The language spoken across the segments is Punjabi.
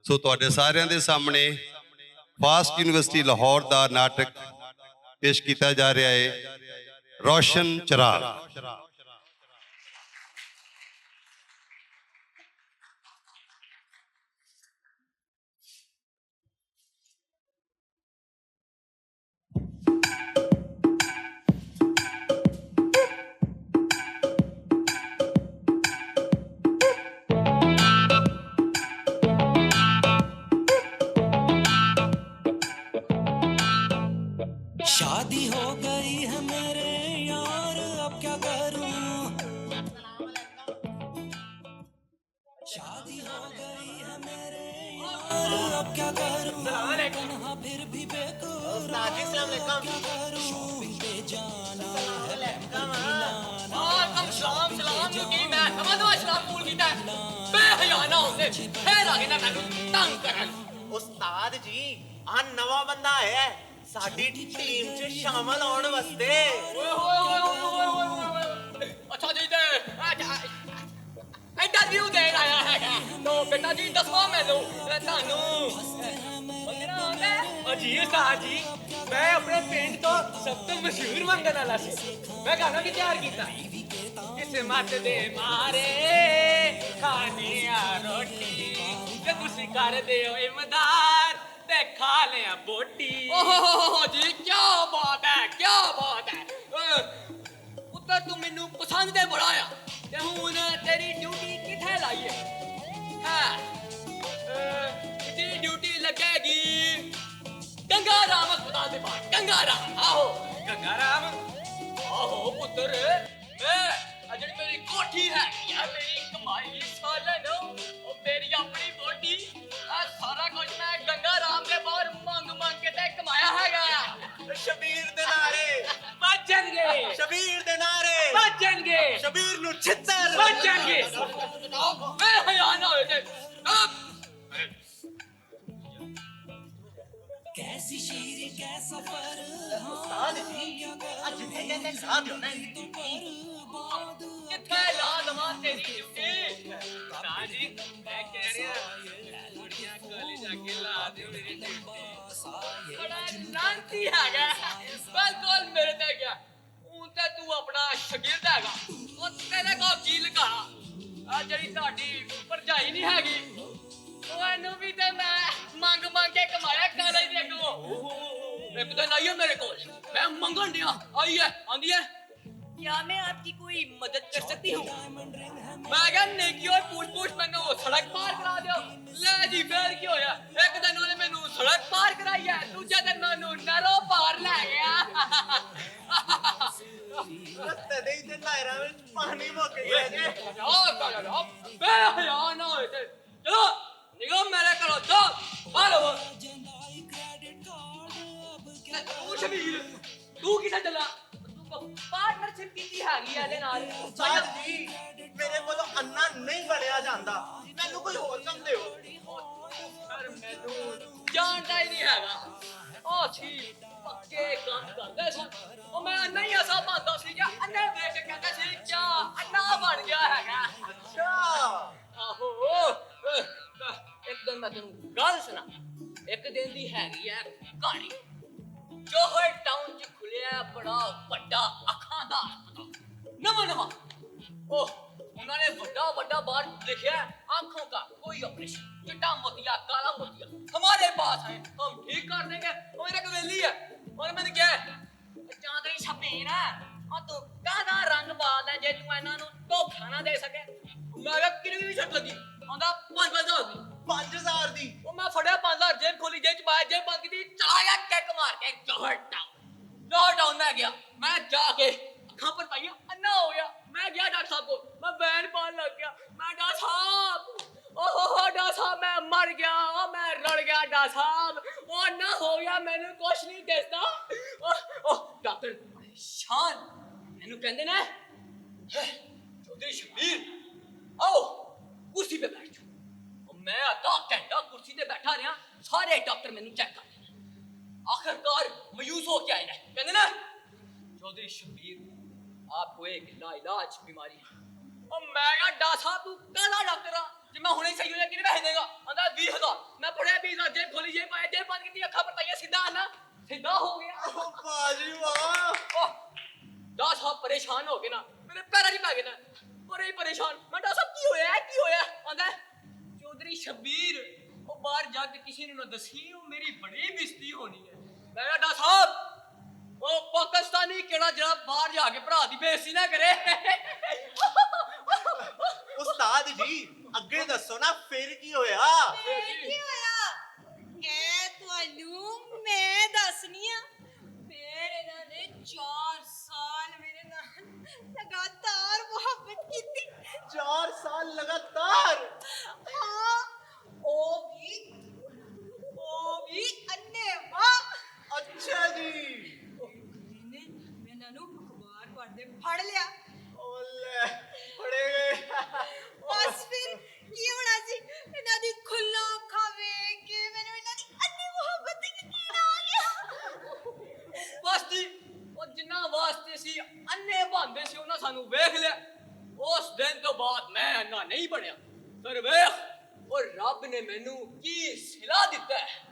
सो तुहाडे सारिਆਂ ਦੇ सामने फास्ट यूनिवर्सिटी लाहौर का नाटक पेश किया जा रहा है रोशन चिराग। शादी हो गई है मेरे यार अब क्या करूं, शादी हो गई है मेरे यार अब क्या करूं, कन्हा फिर भी बेकरार क्या करूं, शॉपिंग पे जाना है लहंगा लाना वालेकुम सलाम सलाम की मैं समझो इस्लाम कबूल कीता है बेहया ना होंदे फिर आगे ना मैनू तंग करन। उस्ताद जी आ नवा बंदा आया है साडी टीम च शामिल होने वास्ते। अच्छा जी ते इंटरव्यू देन आया है तो बेटा जी दसो मैनू तानू मंगना आंदा है? जी उस्ताद जी मैं अपने पिंड तो सब तो मशहूर मंगन वाला सी। मैं गाना भी तैयार कीता किस्मत दे मारे खाने आ रोटी ते तुसी कर दियो इमदाद ते खा ले बोटी। ओहो जी क्या बात है पुत्र तू मैनू पसंद दे बड़ा आ ते हुन तेरी ड्यूटी किथे लाई है? हां तेरी ड्यूटी लगेगी गंगाराम अस्पताल दे बाहर। गंगाराम आहो गंगाराम आहो पुत्र मैं अजड़ मेरी कोठी है यार मेरी कमाई सालन और मेरी अपनी बोटी सारा कुछ मैं गंगाराम के बाहर मांग के ते कमाया हैगा। शबीर दे नारे बचनगे शबीर दे नारे बचनगे शबीर नु छित्तर बचनगे मैं हया ना होए ते कैसी शीर कैसा सफर उस्ताद जी आज जिथे कहते साथ हो ना किथे ला दवा तेरी ड्यूटी साजी मैं कह रहा लड़कियां गली जाके ला दे मेरी ड्यूटी बड़ा नांती हैगा बिल्कुल मेरे ते क्या हूं ते तू अपना शागिर्द हैगा और तेरे को की लगा आ जड़ी साडी भरजाई नहीं हैगी ओनू भी ते मैं मांग के कमाया काले दे को एक दिन आई है मेरे को मैं मंगन दिया आई है आंदी है क्या मैं आपकी कोई मदद कर सकती हूँ? मैं क्या नेकी और पूछ मैंने वो सड़क पार करा दियो ले जी फिर क्यों होया एक दिन उन्होंने मैनू सड़क पार कराई है दूसरे दिन मैनू नरो पार ले गया रस्ते दे इधर नायरा में पानी मुक गया जी। बेहया ना होए ते चलो निगम मेरे करो चल मारो तू शबीर तू किसे चला पार्टनरशिप की हैगी ਇਹਦੇ ਨਾਲ उस्ताद जी मेरे को अन्ना नहीं बनया जांदा मैनू कोई और काम दियो। सर मैनू ਜਾਣਦਾ ਹੀ ਨਹੀਂ ਹੈਗਾ ਉਹ ਸੀ ਪੱਕੇ ਕੰਮ ਕਰਦੇ ਸਨ ਉਹ ਮੈਂ ਅੰਨਾ ਹੀ ਐਸਾ ਬੰਦਾ ਸੀ ਜਾਂ ਅੰਨੇ ਦੇਖ ਕੇ ਕਹਿੰਦਾ ਸੀ ਕਿਆ ਅੰਨਾ ਬਣ ਗਿਆ ਹੈਗਾ। अच्छा ਆਹੋ ਇੱਕ ਦਿਨ ਮੈਂ ਤੈਨੂੰ ਗੱਲ ਸੁਣਾ ਇੱਕ ਦਿਨ ਦੀ ਹੈਗੀ ਹੈ ਕਹਾਣੀ ਜੋਹਰ ਟਾਊਨ ਚ ਖੁੱਲਿਆ ਬੜਾ ਵੱਡਾ ਅੱਖਾਂ ਦਾ ਨਵਾਂ ਉਹ ਉਹਨਾਂ ਨੇ ਵੱਡਾ ਬਾਹਰ लिखा आंखों का कोई ऑपरेशन चिट्टा मोतिया काला मोतिया हमारे पास है हम ठीक कर देंगे। वो मेरा कवेली है और मैंने क्या चांदनी शबीर है और तू कादा रंग बाल है जे तू ਇਹਨਾਂ ਨੂੰ ਧੋਖਾ ਨਾ ਦੇ ਸਕੇ। ਮੈਂ ਕਿਹਾ ਕਿੰਨੀ ਵੀ ਛੱਟ ਲੱਗੀ ਆਂਦਾ 5,000 ਦੀ 5000 दी ਉਹ ਮੈਂ ਫੜਿਆ 5,000 ਜੇਬ ਖੋਲੀ ਜੇਬ ਚ ਪਾਇਆ ਜੇਬ ਬੰਦ ਕੀਤੀ ਚਲਾ ਗਿਆ ਕਿੱਕ ਮਾਰ ਕੇ ਜੋਹਰ ਟਾਊਨ ਮੈਂ ਗਿਆ ਮੈਂ ਜਾ ਕੇ ਅੱਖਾਂ ਪਰ ਪਾਈਆਂ ਅੰਨਾ ਹੋ ਗਿਆ। मैं गया डॉक्टर साहब को मैं बैन पान लग गया मैं डॉक्टर साहब ओहो डॉक्टर साहब मैं मर गया ओ मैं रड़ गया डॉक्टर साहब ओ ना हो गया मैंने कुछ नहीं देखता ओ डॉक्टर परेशान मैंने कहते ना चौधरी शबीर आओ कुर्सी पे बैठ जाओ। मैं आधा घंटा कुर्सी पे बैठा रहा सारे डॉक्टर मैंने चेक कर लिया आखिरकार मायूस हो के आए ना कहते ना चौधरी शबीर आपको एक लाइलाज बीमारी है और मैं डॉक्टर साहब तू कहना डॉक्टर जे मैं हुणे सही हो जाए किने पैसे देगा आंदा 20,000 मैं पढ़िया बीजा जेब खोली जेब पाया जेब बंद की अखा पताइया सीधा आना सीधा हो गया बाजी वाह दास साहब परेशान हो गए ना मेरे पैर ही पै गए ना बड़े परेशान मैं दास साहब की होया आंदा चौधरी शब्बीर वो बाहर जाके किसी ने ना दसी वो मेरी बड़ी बेइज्जती होनी है मैं कहा दास साहब वो पाकिस्तानी केड़ा जरा बाहर जाके भरा दी बेइज्जती ना करे उस्ताद जी अगे दसो ना फिर की होया ਕੀ ਹੋਇਆ ਇਹ ਤੁਹਾਨੂੰ ਮੈਂ ਦੱਸਣੀ ਆ ਫਿਰ ਇਹਨਾਂ ਨੇ 4 ਸਾਲ ਮੇਰੇ ਨਾਲ ਲਗਾਤਾਰ ਮੁਹੱਬਤ ਕੀਤੀ 4 साल लगातार ਹਾਂ ਉਹ ਵੀ ਅੰਨੇਵਾਹ अच्छा जी ਇਹਨੇ ਇਹਨਾਂ ਨੂੰ ਅਖਬਾਰ ਪੜ੍ਹਦੇ ਫੜ ਲਿਆ ओले पड़े गए ਬਸ ਫਿਰ ਕੀ ਹੋਣਾ ਸੀ ਇਹਨਾਂ ਦੀ ਖੁੱਲਾ ਅੱਖਾਂ ਵੇਖ ਕੇ ਮੈਨੂੰ ਇਹਨਾਂ ਦੀ ਅੰਨੀ ਮੁਹੱਬਤ ਦੀ ਯਕੀਨ ਆ ਗਿਆ ਵਾਸਤੀ ਉਹ ਜਿੰਨਾ ਵਾਸਤੇ ਸੀ ਅੰਨੇ ਬੰਦੇ ਸੀ ਉਹਨਾਂ ਸਾਨੂੰ ਵੇਖ ਲਿਆ ਉਸ ਦਿਨ ਤੋਂ ਬਾਅਦ ਮੈਂ ਅੰਨਾ ਨਹੀਂ ਬਣਿਆ ਫਿਰ ਵੇਖ ਉਹ ਰੱਬ ਨੇ ਮੈਨੂੰ ਕੀ ਸਿਲਾ ਦਿੱਤਾ ਹੈ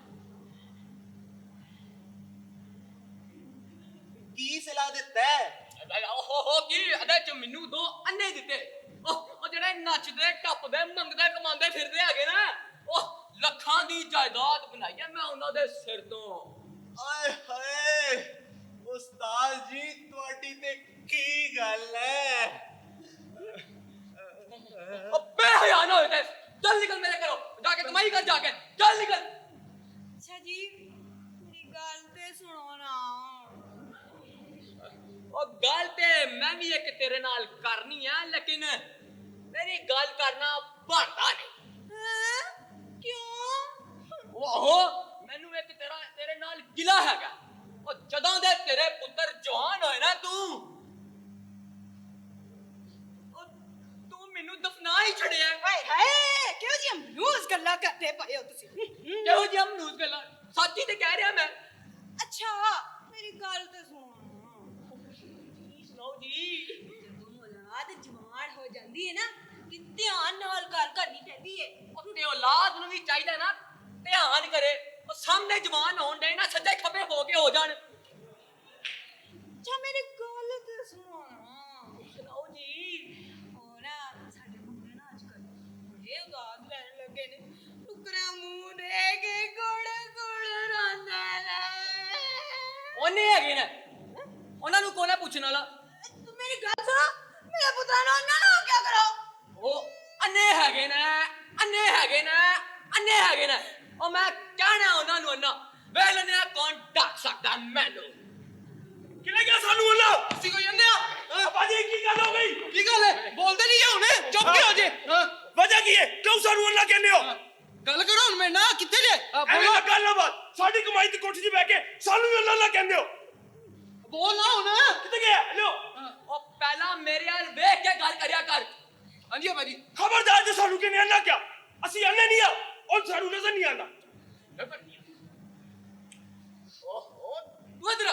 की सलाह देता है ਓਹੋ ਕੀ ਇਹਦੇ ਚ ਮੈਨੂੰ ਦੋ ਅੰਨੇ ਦਿੱਤੇ ਉਹ ਜਿਹੜੇ ਨੱਚਦੇ ਟੱਪਦੇ ਮੰਗਦੇ ਕਮਾਉਂਦੇ ਫਿਰਦੇ ਹੈਗੇ ਨਾ ਉਹ ਲੱਖਾਂ ਦੀ ਜਾਇਦਾਦ ਬਣਾਈ ਹੈ ਮੈਂ ਉਹਨਾਂ ਦੇ ਸਿਰ ਤੋਂ आए हाय उस्ताद जी ਤੁਹਾਡੀ ਤੇ ਕੀ ਗੱਲ ਹੈ अबे हया ना होते चल निकल मेरे करो जाके कमाई कर जाके चल निकल ਅੱਛਾ ਜੀ ਮੇਰੀ ਗੱਲ ਤੇ ਸੁਣੋ ਨਾ ओ गल ते मैं भी एक तेरे नाल करनी है लेकिन मेरी गल करना बनता नहीं ਹੈਂ? ਕਿਉਂ ओहो मैनू एक तेरे नाल गिला हैगा ओ जदों दे तेरे पुत्तर जवान होए ना तू मैनू दफना ही छड़िया ਹਾਏ ਹਾਏ ਕਿਉਂ ਜੀ ਅਮਰੂਜ਼ ਗੱਲਾਂ ਕਰਦੇ ਪਏ ਹੋ ਤੁਸੀਂ केहो जी हम न्यूज़ गल्ला सच ही ते कह रहा मैं ਅੱਛਾ ਮੇਰੀ ਗੱਲ ਤੇ ਸੁਣੋ सुनाओ जी ਜਦੋਂ ਔਲਾਦ ਜਵਾਨ ਹੋ ਜਾਂਦੀ ਹੈ ਨਾ ਕਿ ਧਿਆਨ ਨਾਲ ਗੱਲ ਕਰਨੀ ਪੈਂਦੀ ਹੈ ਤੇ ਔਲਾਦ ਨੂੰ ਵੀ ਚਾਹੀਦਾ ਨਾ ਧਿਆਨ ਕਰੇ ਉਹ ਸਾਹਮਣੇ ਜਵਾਨ ਹੋਣ ਦੇ ਨਾ ਸੱਜੇ ਖੱਬੇ ਹੋ ਕੇ ਹੋ ਜਾਣ ਅੱਛਾ ਮੇਰੀ ਗੱਲ ਤੇ ਸੁਣੋ ਨਾ ਸੁਣਾਓ ਜੀ ਉਹ ਨਾ ਸਾਡੇ ਮੁੰਡੇ ਨਾ ਅੱਜ ਕੱਲ੍ਹ ਬੜੇ ਉਦਾਸ ਰਹਿਣ ਲੱਗੇ ਨੇ ਟੁਕੜਾ ਮੂੰਹ ਦੇ ਕੇ ਕੋੜੇ ਕੋੜੇ ਰੋਂਦੇ ਨੇ ਉਹਨੇ ਹੈਗੇ ਨੇ ਉਹਨਾਂ ਨੂੰ ਕੋਨੇ ਪੁੱਛਣ ਵਾਲਾ ਤੂੰ ਮੇਰੀ ਗੱਲ ਸੁਣੋ ਮੇਰੇ ਪੁੱਤਰਾਂ ਨੂੰ ਅੰਨਾ ਨਾ ਕਿਆ ਕਰੋ ਉਹ ਅੰਨੇ ਹੈਗੇ ਨੇ ਅੰਨੇ ਹੈਗੇ ਨੇ ਅੰਨੇ ਹੈਗੇ ਨੇ ਉਹ ਮੈਂ ਕਹਿਣਾ ਉਹਨਾਂ ਨੂੰ ਅੰਨਾ ਵੇਖ ਲੈਨੇ ਆ ਕੌਣ ਡੱਕ ਸਕਦਾ ਮੈਨੂੰ ਕਿਹਨੇ ਕਿਹਾ ਸਾਨੂੰ ਅੱਲਾ ਤੁਸੀਂ ਕੋਈ ਅੰਨੇ ਆ ਬਾਜੀ ਕੀ ਗੱਲ ਹੋ ਗਈ ਕੀ ਗੱਲ ਹੈ ਬੋਲਦੇ ਨਹੀਂ ਹੁਣ ਚੁੱਪ ਕਿਉਂ ਜੇ ਵਜ੍ਹਾ ਕੀ ਹੈ ਕਿਉਂ ਸਾਨੂੰ ਅੱਲਾ ਕਹਿੰਦੇ ਹੋ ਗੱਲ ਕਰੋ ਹੁਣ ਮੇਰੇ ਨਾਲ ਕਿੱਥੇ ਜੇ ਐਵੇਂ ਤਾਂ ਗੱਲ ਨਾ ਬਾਤ ਸਾਡੀ ਕਮਾਈ ਦੀ ਕੋਠੀ 'ਚ ਬਹਿ ਕੇ ਸਾਨੂੰ ਵੀ ਅੱਲਾ ਕਹਿੰਦੇ ਹੋ ਬੋਲ ਨਾ ਹੁਣ ਕਿੱਥੇ ਗਿਆ ਲਿਓ ਉਹ ਪਹਿਲਾਂ ਮੇਰੇ ਵੱਲ ਵੇਖ ਕੇ ਗੱਲ ਕਰਿਆ ਕਰ ਹਾਂਜੀ ਭਾਜੀ ਖਬਰਦਾਰ ਜੇ ਸਾਨੂੰ ਕਿਹਨੇ ਅੱਲਾ ਕਿਹਾ ਅਸੀਂ ਅੰਨੇ ਨਹੀਂ ਆ ਉਹ ਸਾਨੂੰ ਨਜ਼ਰ ਨਹੀਂ ਆਉਂਦਾ ਤੂੰ ਇਧਰ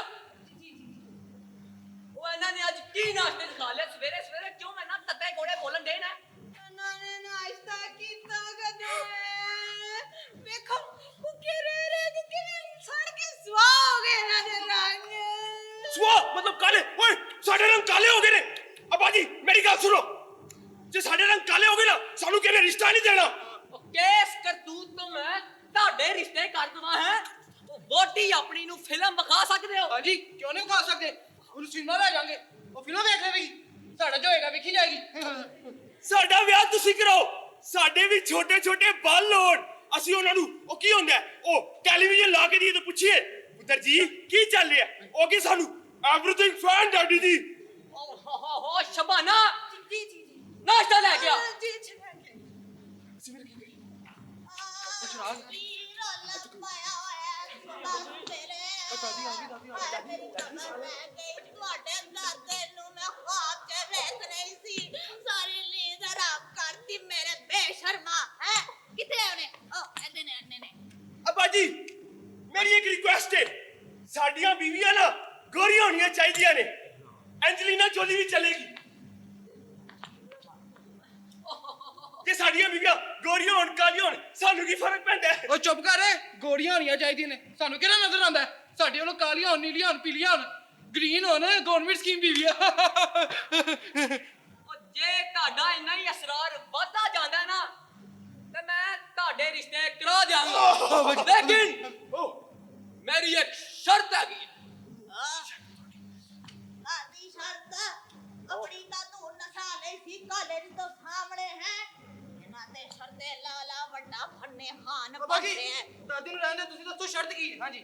ਉਹ ਇਹਨਾਂ ਨੇ ਅੱਜ ਕੀ ਨਾਸ਼ਤੇ ਖਾ ਲਿਆ ਸਵੇਰੇ ਸਵੇਰੇ ਕਿਉਂ ਮੈਂ ਨਾ ਤੱਤੇ ਕੋੜੇ ਬੋਲਣ ਦੇ ਨਾ ਉਹਨਾਂ ਨੇ ਨਾਸ਼ਤਾ ਕੀਤਾ ਕਦੋਂ ਹੈ ਵੇਖੋ ਭੁੱਖੇ ਰਹਿ ਕੇ ਕਿਵੇਂ ਸੜ ਕੇ ਸੁਆਹ ਹੋ ਗਏ ਇਹਨਾਂ ਦੇ ਰੰਗ ਸੁਆ ਮਤਲਬ ਕਾਲੇ ਓਏ ਸਾਡੇ ਰੰਗ ਕਾਲੇ ਹੋ ਗਏ ਨੇ ਅਬਾਜੀ ਮੇਰੀ ਗੱਲ ਸੁਣੋ ਜੇ ਸਾਡੇ ਰੰਗ ਕਾਲੇ ਹੋ ਗਏ ਨਾ ਸਾਨੂੰ ਕਿਹਨੇ ਰਿਸ਼ਤਾ ਨਹੀਂ ਦੇਣਾ ਉਹ ਕੇਸ ਕਰਤੂਤ ਤੋਂ ਮੈਂ ਤੁਹਾਡੇ ਰਿਸ਼ਤੇ ਕਰ ਦਵਾਂ ਹੈ ਉਹ ਵੋਟੀ ਆਪਣੀ ਨੂੰ ਫਿਲਮ ਵਿਖਾ ਸਕਦੇ ਹੋ ਹਾਂਜੀ ਕਿਉਂ ਨਹੀਂ ਵਿਖਾ ਸਕਦੇ ਉਹਨੂੰ ਸਿਨੇਮਾ ਲੈ ਜਾਾਂਗੇ ਉਹ ਫਿਲਮ ਵੇਖ ਲੇਗੀ ਸਾਡਾ ਜੋ ਹੋਏਗਾ ਵੇਖੀ ਜਾਏਗੀ ਸਾਡਾ ਵਿਆਹ ਤੁਸੀਂ ਕਰਾਓ ਸਾਡੇ ਵੀ ਛੋਟੇ ਛੋਟੇ ਬਾਲ ਹੋਣ ਅਸੀਂ ਉਹਨਾਂ ਨੂੰ ਉਹ ਕੀ ਹੁੰਦਾ ਉਹ ਟੈਲੀਵਿਜ਼ਨ ਲਾ ਕੇ ਦੀ ਤਾਂ ਪੁੱਛੀਏ ਪੁੱਤਰ ਜੀ ਕੀ ਚੱਲ ਰਿਹਾ ਉਹ ਕੀ ਸਾਨੂੰ ਐਵਰੀਥਿੰਗ ਫਾਈਨ ਡੈਡੀ ਜੀ ਓ ਸ਼ਬਾਨਾ ਜੀ ਨਾਸ਼ਤਾ ਲੈ ਗਿਆ ਜੀ ਛੱਡ ਕੇ ਅਬਾਜੀ ਮੇਰੀ ਇੱਕ ਰਿਕੁਐਸਟ ਹੈ ਸਾਡੀਆਂ ਬੀਵੀਆਂ ਨਾ ਗੋਰੀਆਂ ਹੋਣੀਆਂ ਚਾਹੀਦੀਆਂ ਨੇ ਐਂਜਲੀਨਾ ਜੋਲੀ ਵੀ ਚਲੇਗੀ ਤੇ ਸਾਡੀਆਂ ਬੀਵੀਆਂ ਗੋਰੀਆਂ ਹੋਣ ਕਾਲੀਆਂ ਹੋਣ ਸਾਨੂੰ ਕੀ ਫਰਕ ਪੈਂਦਾ ਹੈ? ਉਹ ਚੁੱਪ ਕਰ ਗੋਰੀਆਂ ਹੋਣੀਆਂ ਚਾਹੀਦੀਆਂ ਨੇ ਸਾਨੂੰ ਕਿਹੜਾ ਨਜ਼ਰ ਆਉਂਦਾ ਹੈ? ਸਾਡੇ ਵੱਲੋਂ ਕਾਲੀਆਂ ਹੋਣ ਨੀਲੀਆਂ ਹੋਣ ਪੀਲੀਆਂ ਹੋਣ ਗ੍ਰੀਨ ਹੋਣ ਗਵਰਨਮੈਂਟ ਸਕੀਮ ਵੀ ਆ ਉਹ ਜੇ ਤੁਹਾਡਾ ਇੰਨਾ ਹੀ ਅਸਰਾਰ ਵੱਧਦਾ ਜਾਂਦਾ ਨਾ ਤੇ ਮੈਂ ਤੁਹਾਡੇ ਰਿਸ਼ਤੇ ਕਰਾ ਦਿਆਂਗਾ ਲੇਕਿਨ ਮੇਰੀ ਇੱਕ ਸ਼ਰਤ ਹੈਗੀ आदि शर्त अपनी ता तू नशा नहीं सी काले दी तो सामने है इना ते शर्ते लाला वड्डा फन्ने खान ਬਾਕੀ बनते हैं ਦਾਦੀ ਨੂੰ ਰਹਿੰਦੇ ਤੁਸੀਂ ਦੱਸੋ ਸ਼ਰਤ ਕੀ ਹੈ? ਹਾਂਜੀ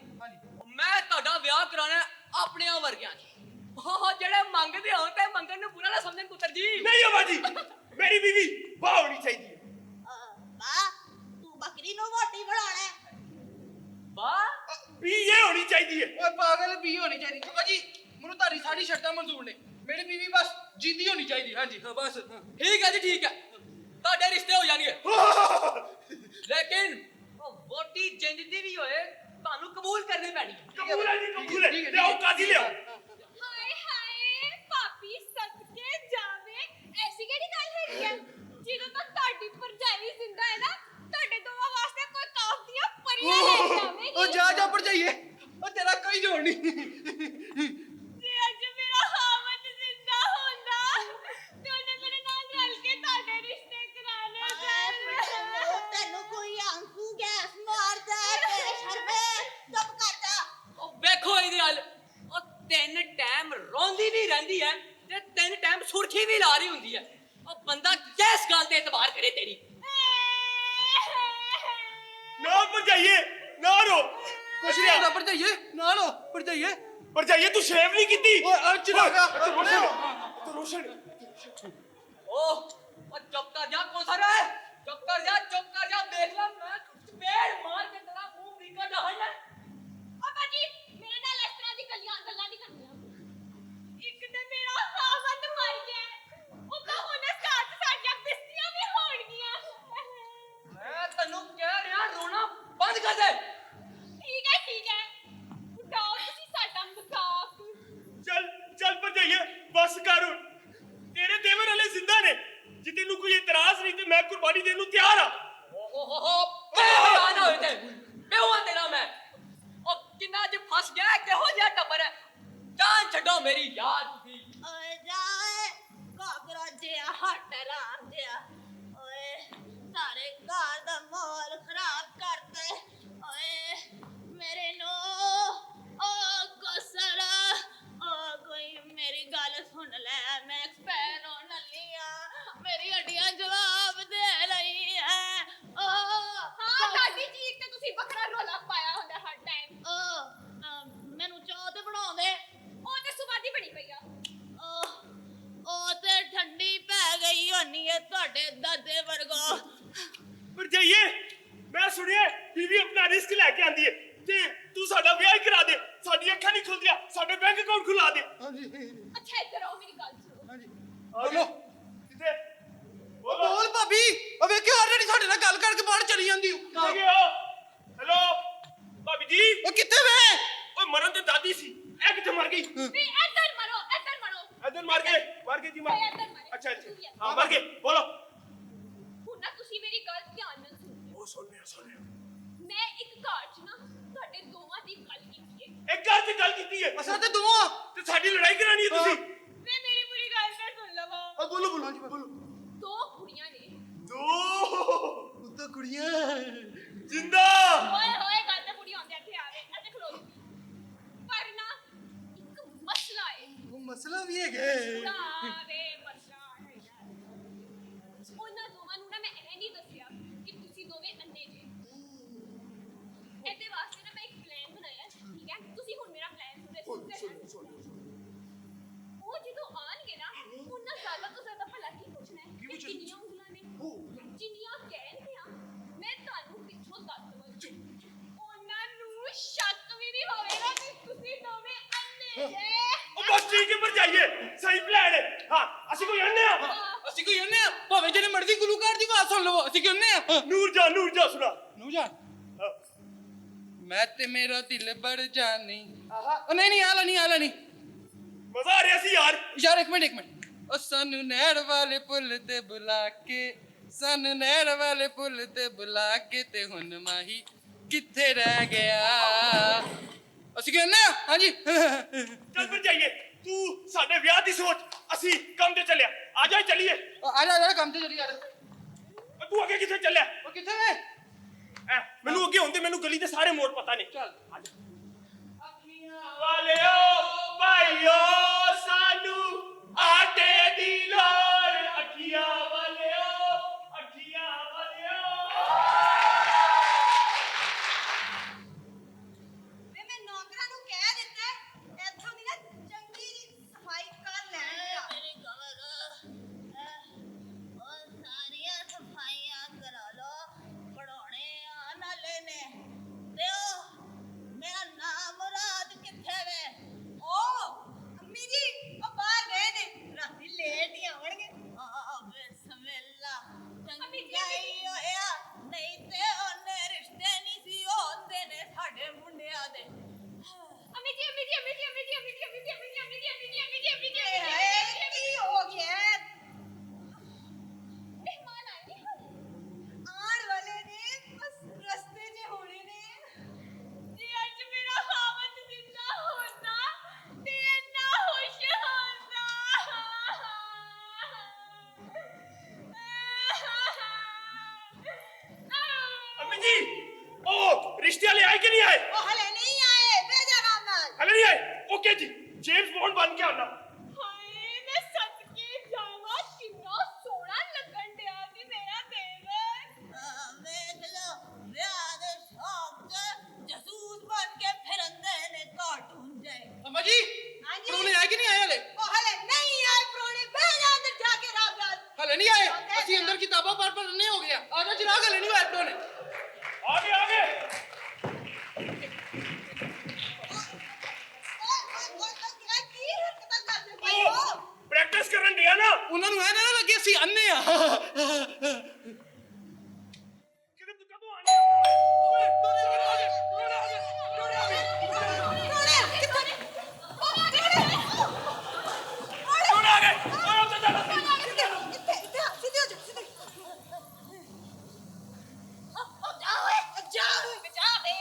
ਮੈਂ ਤੁਹਾਡਾ ਵਿਆਹ ਕਰਾਉਣਾ ਹੈ ਆਪਣਿਆਂ ਵਰਗਿਆਂ ਚ ਉਹ ਜਿਹੜੇ ਮੰਗਦੇ ਹੋਣ ਤੇ ਮੰਗਣ ਨੂੰ ਬੁਰਾ ਨਾ ਸਮਝਣ ਪੁੱਤਰ ਜੀ ਨਹੀਂ ਹੋ ਬਾਜੀ ਮੇਰੀ ਬੀਵੀ ਬਾਹ ਹੋਣੀ ਚਾਹੀਦੀ ਹੈ बा तू बकरी नु मोटी बनाना है ਵਾਹ ਵੀ ਇਹ ਹੋਣੀ ਚਾਹੀਦੀ ਹੈ ਓਏ ਪਾਗਲ ਵੀ ਹੋਣੀ ਚਾਹੀਦੀ ਬਾਜੀ ਮੈਨੂੰ ਤੁਹਾਡੀ ਸਾਰੀ ਸ਼ਰਤਾਂ ਮਨਜ਼ੂਰ ਨੇ ਮੇਰੀ ਬੀਵੀ ਬਸ ਜਿੰਦੀ ਹੋਣੀ ਚਾਹੀਦੀ ਹਾਂਜੀ ਹਾਂ ਬਸ ਠੀਕ ਹੈ ਜੀ ਠੀਕ ਹੈ ਤੁਹਾਡੇ ਰਿਸ਼ਤੇ ਹੋ ਜਾਣਗੇ ਲੇਕਿਨ ਉਹ ਵੋਟੀ ਜਿੰਦ ਦੀ ਵੀ ਹੋਏ ਤੁਹਾਨੂੰ ਕਬੂਲ ਕਰਨੀ ਪੈਣੀ ਹੈ ਕਬੂਲ ਹੈ ਜੀ ਕਬੂਲ ਹੈ ਠੀਕ ਹੈ, ਲਿਆਓ ਕਾਜੀ ਲਿਆਓ हाय हाय पापी सदके जावे ऐसी केड़ी गल हैगी है जिदों तक ताड़ी भरजाई जिंदा है ना ताड़े दोवां वास्ते कोई काफियां परियां ले जावेगी ਉਹ ਜਾ ਪੜ ਜਾਈਏ ਉਹ ਤੇਰਾ ਕੋਈ ਜੋੜ ਨਹੀਂ जे अज मेरा हामद जिंदा होंदा ते ओने मेरे नाल रल के ताड़े रिश्ते कराने सर तेनु कोई आंसू गैस मारदा है शर्मे चुप कर जा ਉਹ ਵੇਖੋ ਇਹਦੇ ਹਾਲ ਉਹ ਤਿੰਨ ਟਾਈਮ ਰੋਂਦੀ ਵੀ ਰਹਿੰਦੀ ਹੈ ਤੇ ਤਿੰਨ ਟਾਈਮ ਸੁਰਖੀ ਵੀ ਲਾ ਰਹੀ ਹੁੰਦੀ ਹੈ ਉਹ ਬੰਦਾ ਕਿਸ ਗੱਲ ਤੇ ਇਤਬਾਰ ਕਰੇ ਤੇਰੀ ਨਾ ਭਰਜਾਈਏ ਨਾ ਰੋ ਕੁਛ ਨਹੀਂ ਨਾ ਪੜ ਜਾਈਏ ਨਾ ਲੋ ਪੜ ਜਾਈਏ ਭਰਜਾਈਏ ਤੂੰ ਸ਼ੇਵ ਨਹੀਂ ਕੀਤੀ ਓਏ ਅੱਜ ਨਾ ਤੂੰ ਰੋਸ਼ਨ ਉਹ ਚੁੱਪ ਕਰ ਜਾ ਕੌਣ ਸਾਰਾ ਹੈ ਚੁੱਪ ਕਰ ਜਾ ਦੇਖ ਲੈ ਮੈਂ ਪੇੜ ਮਾਰ ਕੇ ਤੇਰਾ ਮੂੰਹ ਨਿਕਲ ਜਾਣਾ ओ बाजी मेरे नाल इस तरह दी गल्लां नहीं करनियां एक ते मेरा हामद मर गया ओ तो हुन साथ साडियां बिस्तियां भी होणगीਆਂ ਮੈਂ ਤੈਨੂੰ ਕਹਿ ਰਿਹਾ ਰੋਣਾ ਬੰਦ ਕਰ ਦੇ ठीक है उठाओ तुसी साडा मजाक ਚੱਲ ਭਰਜਾਈਏ ਬਸ ਕਰ ਹੁਣ ਤੇਰੇ ਦੇਵਰ ਵਾਲੇ ਜ਼ਿੰਦਾ ਨੇ ਜੇ ਤੈਨੂੰ ਕੋਈ ਇਤਰਾਜ਼ ਨਹੀਂ ਤੇ ਮੈਂ ਕੁਰਬਾਨੀ ਦੇਣ ਨੂੰ ਤਿਆਰ ਆ ਓਹ ਪਿਓ ਨਾ ਹੋਏ ਤੇ ਪਿਓ ਆ ਤੇਰਾ ਮੈਂ ਉਹ ਕਿੰਨਾ ਚ ਫਸ ਗਿਆ ਕਿਹੋ ਜਿਹਾ ਟੱਬਰ ਹੈ ਜਾਨ ਛੱਡੋ ਮੇਰੀ ਯਾਦ ਤੁਸੀਂ ओए जाए काकरा जिया हट राम जिया ओए सारे घर दा माहौल खराब करते ओए मेरे नो ओ गुस्सा ओ कोई मेरी गल सुन ले मैं एक्सपायर होने लगी हां मेरी हड्डियां जवाब दे रही है ओ हां दादी जी ते तुसी बकरा रोला पाया हुंदा हर टाइम ओ मैनू चाह ते बनाउंदे ओ ते सुबादी बनी पई आ ਉਹ ਤੇ ਠੰਡੀ ਪੈ ਗਈ ਹੋਣੀ ਹੈ ਤੁਹਾਡੇ ਦਾਦੇ ਵਰਗਾ ਭਰਜਾਈਏ ਮੈਂ ਸੁਣਿਆ ਬੀਵੀ ਆਪਣਾ ਰਿਸਕ ਲੈ ਕੇ ਆਂਦੀ ਹੈ ਤੇ ਤੂੰ ਸਾਡਾ ਵਿਆਹ ਹੀ ਕਰਾ ਦੇ ਸਾਡੀ ਅੱਖਾਂ ਨਹੀਂ ਖੁੱਲਦੀਆਂ ਸਾਡੇ ਬੈਂਕ ਅਕਾਊਂਟ ਖੁਲਾ ਦੇ ਅੱਛਾ ਇੱਧਰ ਆਓ ਮੇਰੀ ਗੱਲ ਸੁਣੋ ਹਾਂਜੀ ਬੋਲੋ ਕਿਤੇ ਬੋਲੋ ਬੋਲ ਭਾਬੀ ਉਹ ਵੇਖਿਓ ਆਲਰੇਡੀ ਸਾਡੇ ਨਾਲ ਗੱਲ ਕਰਕੇ ਬਾਹਰ ਚਲੀ ਜਾਂਦੀ ਕਿੱਥੇ ਹੋ ਹੈਲੋ ਭਾਬੀ ਜੀ ਉਹ ਕਿੱਥੇ ਵੇ ਓਏ ਮਰਨ ਤੇ ਦਾਦੀ ਸੀ ਇਹ ਕਿੱਥੇ ਮਰ ਗਈ ਨਹੀਂ ਇੱਧਰ ਮਰੋ ਇੱਧਰ ਮਰ ਗਏ ਜੀ ਓਏ ਇੱਧਰ ਮਾਰੇ। ਅੱਛਾ ਹਾਂ ਮਰ ਗਏ ਬੋਲੋ ਹੁਣ ਨਾ ਤੁਸੀਂ ਮੇਰੀ ਗੱਲ ਧਿਆਨ ਨਾਲ ਸੁਣੋ ਉਹ ਸੁਣ ਰਿਹਾ ਮੈਂ ਇੱਕ ਘਰ 'ਚ ਨਾ ਤੁਹਾਡੇ ਦੋਵਾਂ ਦੀ ਗੱਲ ਕੀਤੀ ਹੈ ਇੱਕ ਗੱਲ ਤੇ ਗੱਲ ਕੀਤੀ ਹੈ ਅਸਾਂ ਤੇ ਦੋਵਾਂ ਤੇ ਸਾਡੀ ਲੜਾਈ ਕਰਾਣੀ ਹੈ ਤੁਸੀਂ ਵੇ ਮੇਰੀ ਪੂਰੀ ਗੱਲ ਤਾਂ ਸੁਣ ਲਵੋ ਉਹ ਬੋਲੋ ਹਾਂਜੀ ਬੋਲੋ ਦੋ ਕੁੜੀਆਂ ਨੇ ਦੋ ਉਹ ਤਾਂ ਕੁੜੀਆਂ ਜਿੰਦਾ ਓਏ ਗੱਲ ਤੇ ਪੂਰੀ ਆਉਂਦੇ ਇੱਥੇ ਆਵੇ ਇੱਥੇ ਖਲੋ ਪਰ ਨਾ ਇੱਕ ਮਸਲਾ ਹੈ ਉਹ ਮਸਲਾ ਵੀ ਹੈਗਾ ਸਾਰੇ ਮਸਲਾ ਹੈ ਯਾਰ ਉਹਨਾਂ ਦੋਵਾਂ ਨੂੰ ਨਾ ਮੈਂ ਇਹ ਨਹੀਂ ਦੱਸਿਆ ਕਿ ਤੁਸੀਂ ਦੋਵੇਂ ਅੰਨੇ ਜੇ ਇਹਦੇ ਵਾਸਤੇ ਨਾ ਮੈਂ ਇੱਕ ਪਲਾਨ ਬਣਾਇਆ ਠੀਕ ਹੈ ਤੁਸੀਂ ਹੁਣ ਮੇਰਾ ਪਲਾਨ ਸੁਣੋ ਉਹ ਜਦੋਂ ਆਣਗੇ ਨਾ ਉਹਨਾਂ ਜ਼ਿਆਦਾ ਤੋਂ ਜ਼ਿਆਦਾ ਭਲਾ ਕੀ ਪੁੱਛਣਾ ਹੈ ਕਿ ਕਿੰਨੀਆਂ ਉਂਗਲਾਂ ਨੇ ਜਿੰਨੀਆਂ ਕਹਿਣਗੇ ਆ ਮੈਂ ਤੁਹਾਨੂੰ ਪਿੱਛੋਂ ਦੱਸ ਦਵਾਂਗੀ ਉਹਨਾਂ ਨੂੰ ਸ਼ੱਕ ਵੀ ਨਹੀਂ ਹੋਵੇਗਾ ਕਿ ਤੁਸੀਂ ਦੋਵੇਂ ਅੰਨੇ ਜੇ ਉਹ ਬਸ ਠੀਕ ਹੈ ਭਰਜਾਈਏ ਸਹੀ ਪਲਾਨ ਹੈ ਹਾਂ ਅਸੀਂ ਕੋਈ ਅੰਨੇ ਆ ਅਸੀਂ ਕੋਈ ਹੁੰਨੇ ਆ ਭਾਵੇਂ ਜਿਹੜੇ ਮਰਜ਼ੀ ਗੁਲੂਕਾਰ ਦੀ ਆਵਾਜ਼ ਸੁਣ ਲਵੋ ਅਸੀਂ ਕੀ ਹੁੰਨੇ ਆ ਨੂਰ ਜਾ ਸੁਣਾ ਨੂੰ ਜਾਣ ਹਾਂ। ਮੈਂ ਤੇ ਮੇਰਾ ਦਿਲ ਬੜ ਜਾਣੀ ਉਹ ਨਹੀਂ ਆਲਾ ਨਹੀਂ ਮਜ਼ਾ ਆ ਰਿਹਾ ਸੀ ਯਾਰ ਯਾਰ ਇੱਕ ਮਿੰਟ ਉਹ ਸਾਨੂੰ ਨਹਿਰ ਵਾਲੇ ਪੁੱਲ ਤੇ ਬੁਲਾ ਕੇ ਸਾਨੂੰ ਨਹਿਰ ਵਾਲੇ ਪੁੱਲ ਤੇ ਬੁਲਾ ਕੇ ਤੇ ਹੁਣ ਮਾਹੀ ਕਿੱਥੇ ਰਹਿ ਗਿਆ ਅਸੀਂ ਕਹਿੰਦੇ ਆ ਹਾਂਜੀ ਚੱਲ ਫਿਰ ਜਾਈਏ ਤੂੰ ਸਾਡੇ ਵਿਆਹ ਦੀ ਸੋਚ ਅਸੀਂ ਕੰਮ ਤੇ ਚੱਲਿਆ ਆ ਜਾ ਚੱਲੀਏ ਆ ਜਾ ਕੰਮ ਤੇ ਚੱਲੀ ਯਾਰ ਤੂੰ ਅੱਗੇ ਕਿੱਥੇ ਚੱਲਿਆ ਉਹ ਕਿੱਥੇ ਵੇ ਮੈਨੂੰ ਅੱਗੇ ਹੁੰਦੇ ਮੈਨੂੰ ਗਲੀ ਦੇ ਸਾਰੇ ਮੋੜ ਪਤਾ ਨੇ ਚੱਲ ਵਾਲਿਓ ਭਾਈਓ ਸਾਨੂੰ ਆਟੇ ਦੀ ਲੋੜ ਅੱਖੀਆਂ ਵਾਲਿਓ ਵੇ ਮੈਂ ਨੌਕਰਾਂ ਨੂੰ ਕਹਿ ਦਿੱਤਾ ਇੱਥੋਂ ਦੀ ਨਾ ਚੰਗੀ ਜੀ ਸਫਾਈ ਕਰ ਲੈਣ ਆ ਮੇਰੀ ਖਬਰ ਉਹ ਸਾਰੀਆਂ ਸਫਾਈਆਂ ਕਰਾ ਲੋ ਪੜਾਉਣੇ ਆ ਨਾਲੇ ਨੇ ਤੇ ਉਹ ਮੇਰਾ ਨਾਮ ਮੁਰਾਦ ਕਿੱਥੇ ਵੇ ਓ ਅੰਮੀ ਜੀ ਉਹ ਬਾਹਰ ਗਏ ਨੇ ਰਾਤੀ ਲੇਟ ਹੀ ਆਉਣਗੇ ਬਿਸਮਿਲ੍ਲਾ ਚੰਗਾ ਹੀ ਹੋਇਆ ਨਹੀਂ ਤੇ ਉਹਨੇ ਰਿਸ਼ਤੇ ਨਹੀਂ ਸੀ ਹੁੰਦੇ ਨੇ ਸਾਡੇ ਮੁੰਡਿਆਂ ਦੇ ਅੰਮੀ ਜੀ ਅੰਮੀ ਜੀ ਅੰਮੀ ਜੀ ਅੰਮੀ ਜੀ ਅੰਮੀ ਜੀ ਅੰਮੀ ਜੀ ਅੰਮੀ ਜੀ ਅੰਮੀ ਜੀ ਅੰਮੀ ਜੀ ਅੰਮੀ ਜੀ ਅੰਮੀ ਜੀ ਇਹ ਕੀ ਹੋ ਗਿਆ ਮਹਿਮਾਨ ਆਏ ਨੇ ਆਉਣ ਵਾਲੇ ਨੇ ਬਸ ਰਸਤੇ 'ਚ ਹੋਣੇ ਨੇ ਜੀ ਅੱਜ ਮੇਰਾ ਖਾਵਤ ਜਿੰਦਾ ਹੁੰਦਾ ਤੇ ਇੰਨਾ ਖੁਸ਼ ਹੁੰਦਾ ਅੰਮੀ ਜੀ ਉਹ ਰਿਸ਼ਤੇ ਵਾਲੇ ਆਏ ਕਿ ਨਹੀਂ ਆਏ ਉਹ ਹਲੇ ਨਹੀਂ ਆਏ ਬੇਜਾ ਆਰਾਮ ਨਾਲ ਹਲੇ ਨਹੀਂ ਆਏ ਓਕੇ ਜੀ ਜੇਮਸ ਬੌਂਡ ਬਣ ਕੇ ਆਉਣਾ ਹਾਏ ਮੈਂ ਸੱਚ ਕੇ ਜਾਵਾਂ ਕਿੰਨਾ ਸੋਹਣਾ ਲੱਗਣ ਡਿਆ ਸੀ ਮੇਰਾ ਦੇਵਰ ਵੇਖ ਲੋ ਵਿਆਹ ਦੇ ਸ਼ੌਕ ਚ ਜਸੂਸ ਬਣ ਕੇ ਫਿਰੰਦੇ ਨੇ ਕਾਰਟੂਨ ਜੇ ਅੰਮਾ ਜੀ ਹਾਂਜੀ ਪਰੋਣੇ ਆਏ ਕਿ ਨਹੀਂ ਆਏ ਹਲੇ ਉਹ ਹਲੇ ਨਹੀਂ ਆਏ ਪ੍ਰੋਣੇ ਬੇਜਾ ਅੰਦਰ ਜਾ ਕੇ ਰਾਤ ਰਾਤ ਹਲੇ ਨਹੀਂ ਆਏ ਅਸੀਂ ਅੰਦਰ ਕਿਤਾਬਾਂ ਪੜ੍ਹ ਪੜ੍ਹ ਨਹੀਂ ਹੋ ਗਿਆ ਆ ਜਾ ਚਿਰਾਗ ਹਲੇ ਨਹੀਂ ਆਏ ਪਰੋਣੇ ਆ ਗਏ ਕੀ ਹਰਕਤਾਂ ਕਰਦੇ ਪਏ ਹੋ ਪ੍ਰੈਕਟਿਸ ਕਰਨ ਦਿਆ ਨਾ ਉਹਨਾਂ ਨੂੰ ਐ ਨਾ ਲੱਗੇ ਅਸੀਂ ਅੰਨੇ ਆ ਕਿਤੇ ਤੂੰ ਕਦੋਂ ਆਣੀ ਓਏ ਕੌਣ ਆ ਗਏ ਓਏ ਉੱਤੇ ਜਾ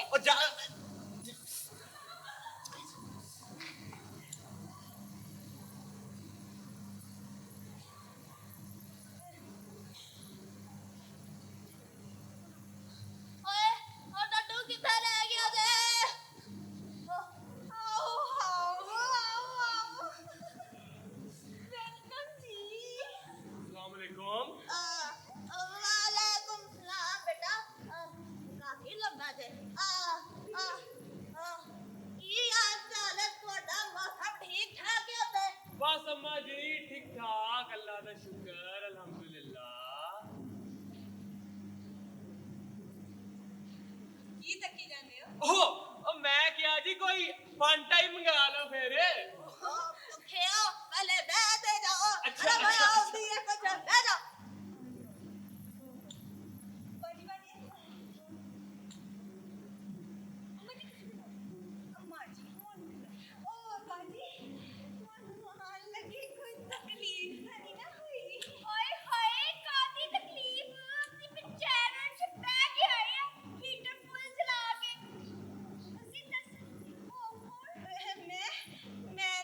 ਉਹ ਜਾ ਓਏ ਉਹ ਡੱਡੂ ਕਿੱਥੇ ਲੈ ਗਿਆ ਜੇ अस्सलाम वालेकुम वालेकुम सलाम बेटा काफी लंबा जे ਕੀ ਹਾਲ ਚਾਲ ਹੈ ਤੁਹਾਡਾ ਮੌਸਮ ਠੀਕ ਠਾਕ ਹੈ ਉੱਥੇ ਬਸ ਅੰਮਾ ਜੀ ਠੀਕ ਠਾਕ ਅੱਲਾ ਦਾ ਸ਼ੁਕਰ ਅਲਹਮਦੁਲਿਲਾ ਕੀ ਤੱਕੀ ਜਾਂਦੇ ਹੋ ਉਹ ਮੈਂ ਕਿਹਾ ਜੀ ਕੋਈ ਫਨ ਟਾਈਮ ਮੰਗਾ ਲਓ ਫਿਰ ਭੁੱਖਿਓ ਪਹਿਲੇ ਬਹਿ ਤੇ ਜਾਓ ਅੱਛਾ, ਅਰੇ ਮੈਂ ਅੱਛਾ, ਆਉਂਦੀ ਹੈ ਕੁਝ ਬਹਿ ਜਾਓ ਬੜੀ ਬੜੀ ਅੰਮਾ ਜੀ ਉਹ ਬਾਜੀ ਤੁਹਾਨੂੰ ਹਾਲ ਲੱਗੀ ਕੋਈ ਤਕਲੀਫ ਨਹੀਂ ਨਾ ਹੋਈ ਓਏ ਹਾਏ ਕਾਦੀ ਤਕਲੀਫ ਅਸੀਂ ਵਿਚਾਰਨ ਚ ਬਹਿ ਕੇ ਆਏ ਆ ਹੀਟਰ ਫੁੱਲ ਚਲਾ ਕੇ ਅਸੀਂ ਦੱਸ ਮੈਂ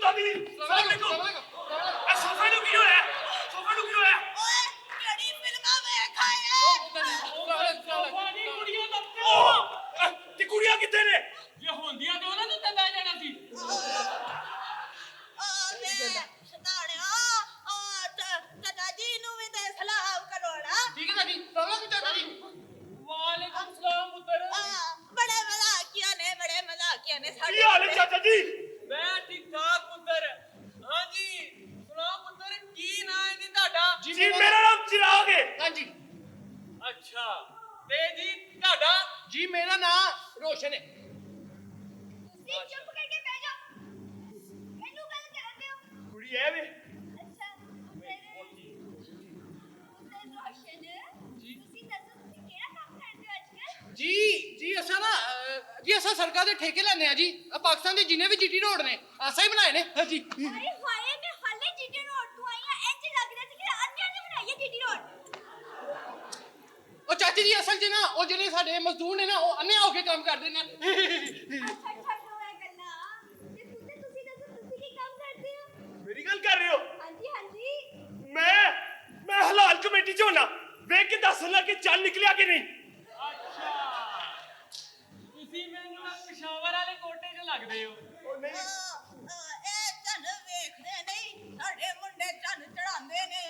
ਦਾਦੀ ਸਲਾਮ ਅਲੈਕੁਮ ਆ ਸੋਫੇ ਨੂੰ ਕੀ ਹੋਇਆ ਸੋਫੇ ਨੂੰ ਕੀ ਹੋਇਆ ਓਏ ਕਿਹੜੀ ਫਿਲਮਾਂ ਵੇਖ ਆਏ ਪਾਣੀ ਕੁੜੀਆਂ ਦਾ ਉਹ ਤੇ ਕੁੜੀਆਂ ਕਿੱਥੇ ਨੇ ਜੇ ਹੁੰਦੀਆਂ ਤੇ ਉਹਨਾਂ ਨੂੰ ਤਾਂ ਲੈ ਜਾਣਾ ਸੀ ਸਤਾੜਿਆ ਚਾਚਾ ਜੀ ਨੂੰ ਵੀ ਤੇ ਸਲਾਮ ਕਰੋੜਾ ਠੀਕ ਹੈ ਦਾਦੀ ਸਲਾਮ ਕੀ ਚਾਚਾ ਜੀ ਵਾਲੇਕੁਮ ਸਲਾਮ ਪੁੱਤਰ ਬੜੇ ਮਜ਼ਾਕੀਆ ਨੇ ਕੀ ਹਾਲ ਹੈ ਚਾਚਾ ਜੀ ਮੈਂ ਠੀਕ ਠਾਕ ਪੁੱਤਰ ਹਾਂਜੀ ਸੁਣਾਓ ਪੁੱਤਰ ਕੀ ਨਾਂ ਹੈ ਜੀ ਤੁਹਾਡਾ ਜੀ ਮੇਰਾ ਨਾਮ ਚਿਰਾਗ ਹੈ ਹਾਂਜੀ ਅੱਛਾ ਤੇ ਜੀ ਤੁਹਾਡਾ ਜੀ ਮੇਰਾ ਨਾਮ ਰੋਸ਼ਨ ਹੈ ਤੁਸੀਂ ਚੁੱਪ ਕਰਕੇ ਬਹਿ ਜਾਓ ਮੈਨੂੰ ਗੱਲ ਕਰਦੇ ਹੋ ਕੁੜੀ ਹੈ ਵੇ ਅੱਛਾ ਤੁਸੀਂ ਰੋਸ਼ਨ ਤੁਸੀਂ ਦੱਸੋ ਤੁਸੀਂ ਕਿਹੜਾ ਕੰਮ ਕਰਦੇ ਹੋ ਅੱਜਕੱਲ ਜੀ ਅਸਾਂ ਨਾ ਜੀ ਅਸਾਂ ਸੜਕਾਂ ਦੇ ਠੇਕੇ ਲੈਂਦੇ ਆ ਜੀ ਪਾਕਿਸਤਾਨ ਦੇ ਜਿੰਨੇ ਵੀ ਜੀਟੀ ਰੋਡ ਨੇ ਅਸਾਂ ਹੀ ਬਣਾਏ ਨੇ ਹਾਂਜੀ ਅਰੇ ਹਾਏ ਮੈਂ ਹਾਲੇ ਜੀਟੀ ਰੋਡ ਤੋਂ ਆਈ ਆ ਇੰਜ ਲੱਗ ਰਿਹਾ ਸੀ ਕਿ ਅੰਨਿਆਂ ਨੇ ਬਣਾਈ ਹੈ ਜੀਟੀ ਰੋਡ ਉਹ ਚਾਚੀ ਜੀ ਅਸਲ 'ਚ ਨਾ ਉਹ ਜਿਹੜੇ ਸਾਡੇ ਮਜ਼ਦੂਰ ਨੇ ਨਾ ਉਹ ਅੰਨੇ ਹੋ ਕੇ ਕੰਮ ਕਰਦੇ ਨੇ ਅੱਛਾ ਛੱਡੋ ਇਹ ਗੱਲਾਂ ਤੇ ਤੁਸੀਂ ਦੱਸੋ ਤੁਸੀਂ ਕੀ ਕੰਮ ਕਰਦੇ ਹੋ ਮੇਰੀ ਗੱਲ ਕਰ ਰਹੇ ਹੋ ਹਾਂਜੀ ਹਾਂਜੀ ਮੈਂ ਹਲਾਲ ਕਮੇਟੀ ਚ ਹੋਣਾ ਵੇਖ ਕੇ ਦੱਸ ਲੈ ਕਿ ਚੱਲ ਨਿਕਲਿਆ ਕਿ ਨਹੀਂ ਅੱਛਾ ਤੁਸੀਂ ਮੈਨੂੰ ਪਿਸ਼ਾਵਰ ਵਾਲੇ ਕੋਟੇ 'ਚ ਲੱਗਦੇ ਹੋ ਇਹ ਚੰਨ ਵੇਖਦੇ ਨਹੀਂ ਸਾਡੇ ਮੁੰਡੇ ਚੰਨ ਚੜਾਉਂਦੇ ਨੇ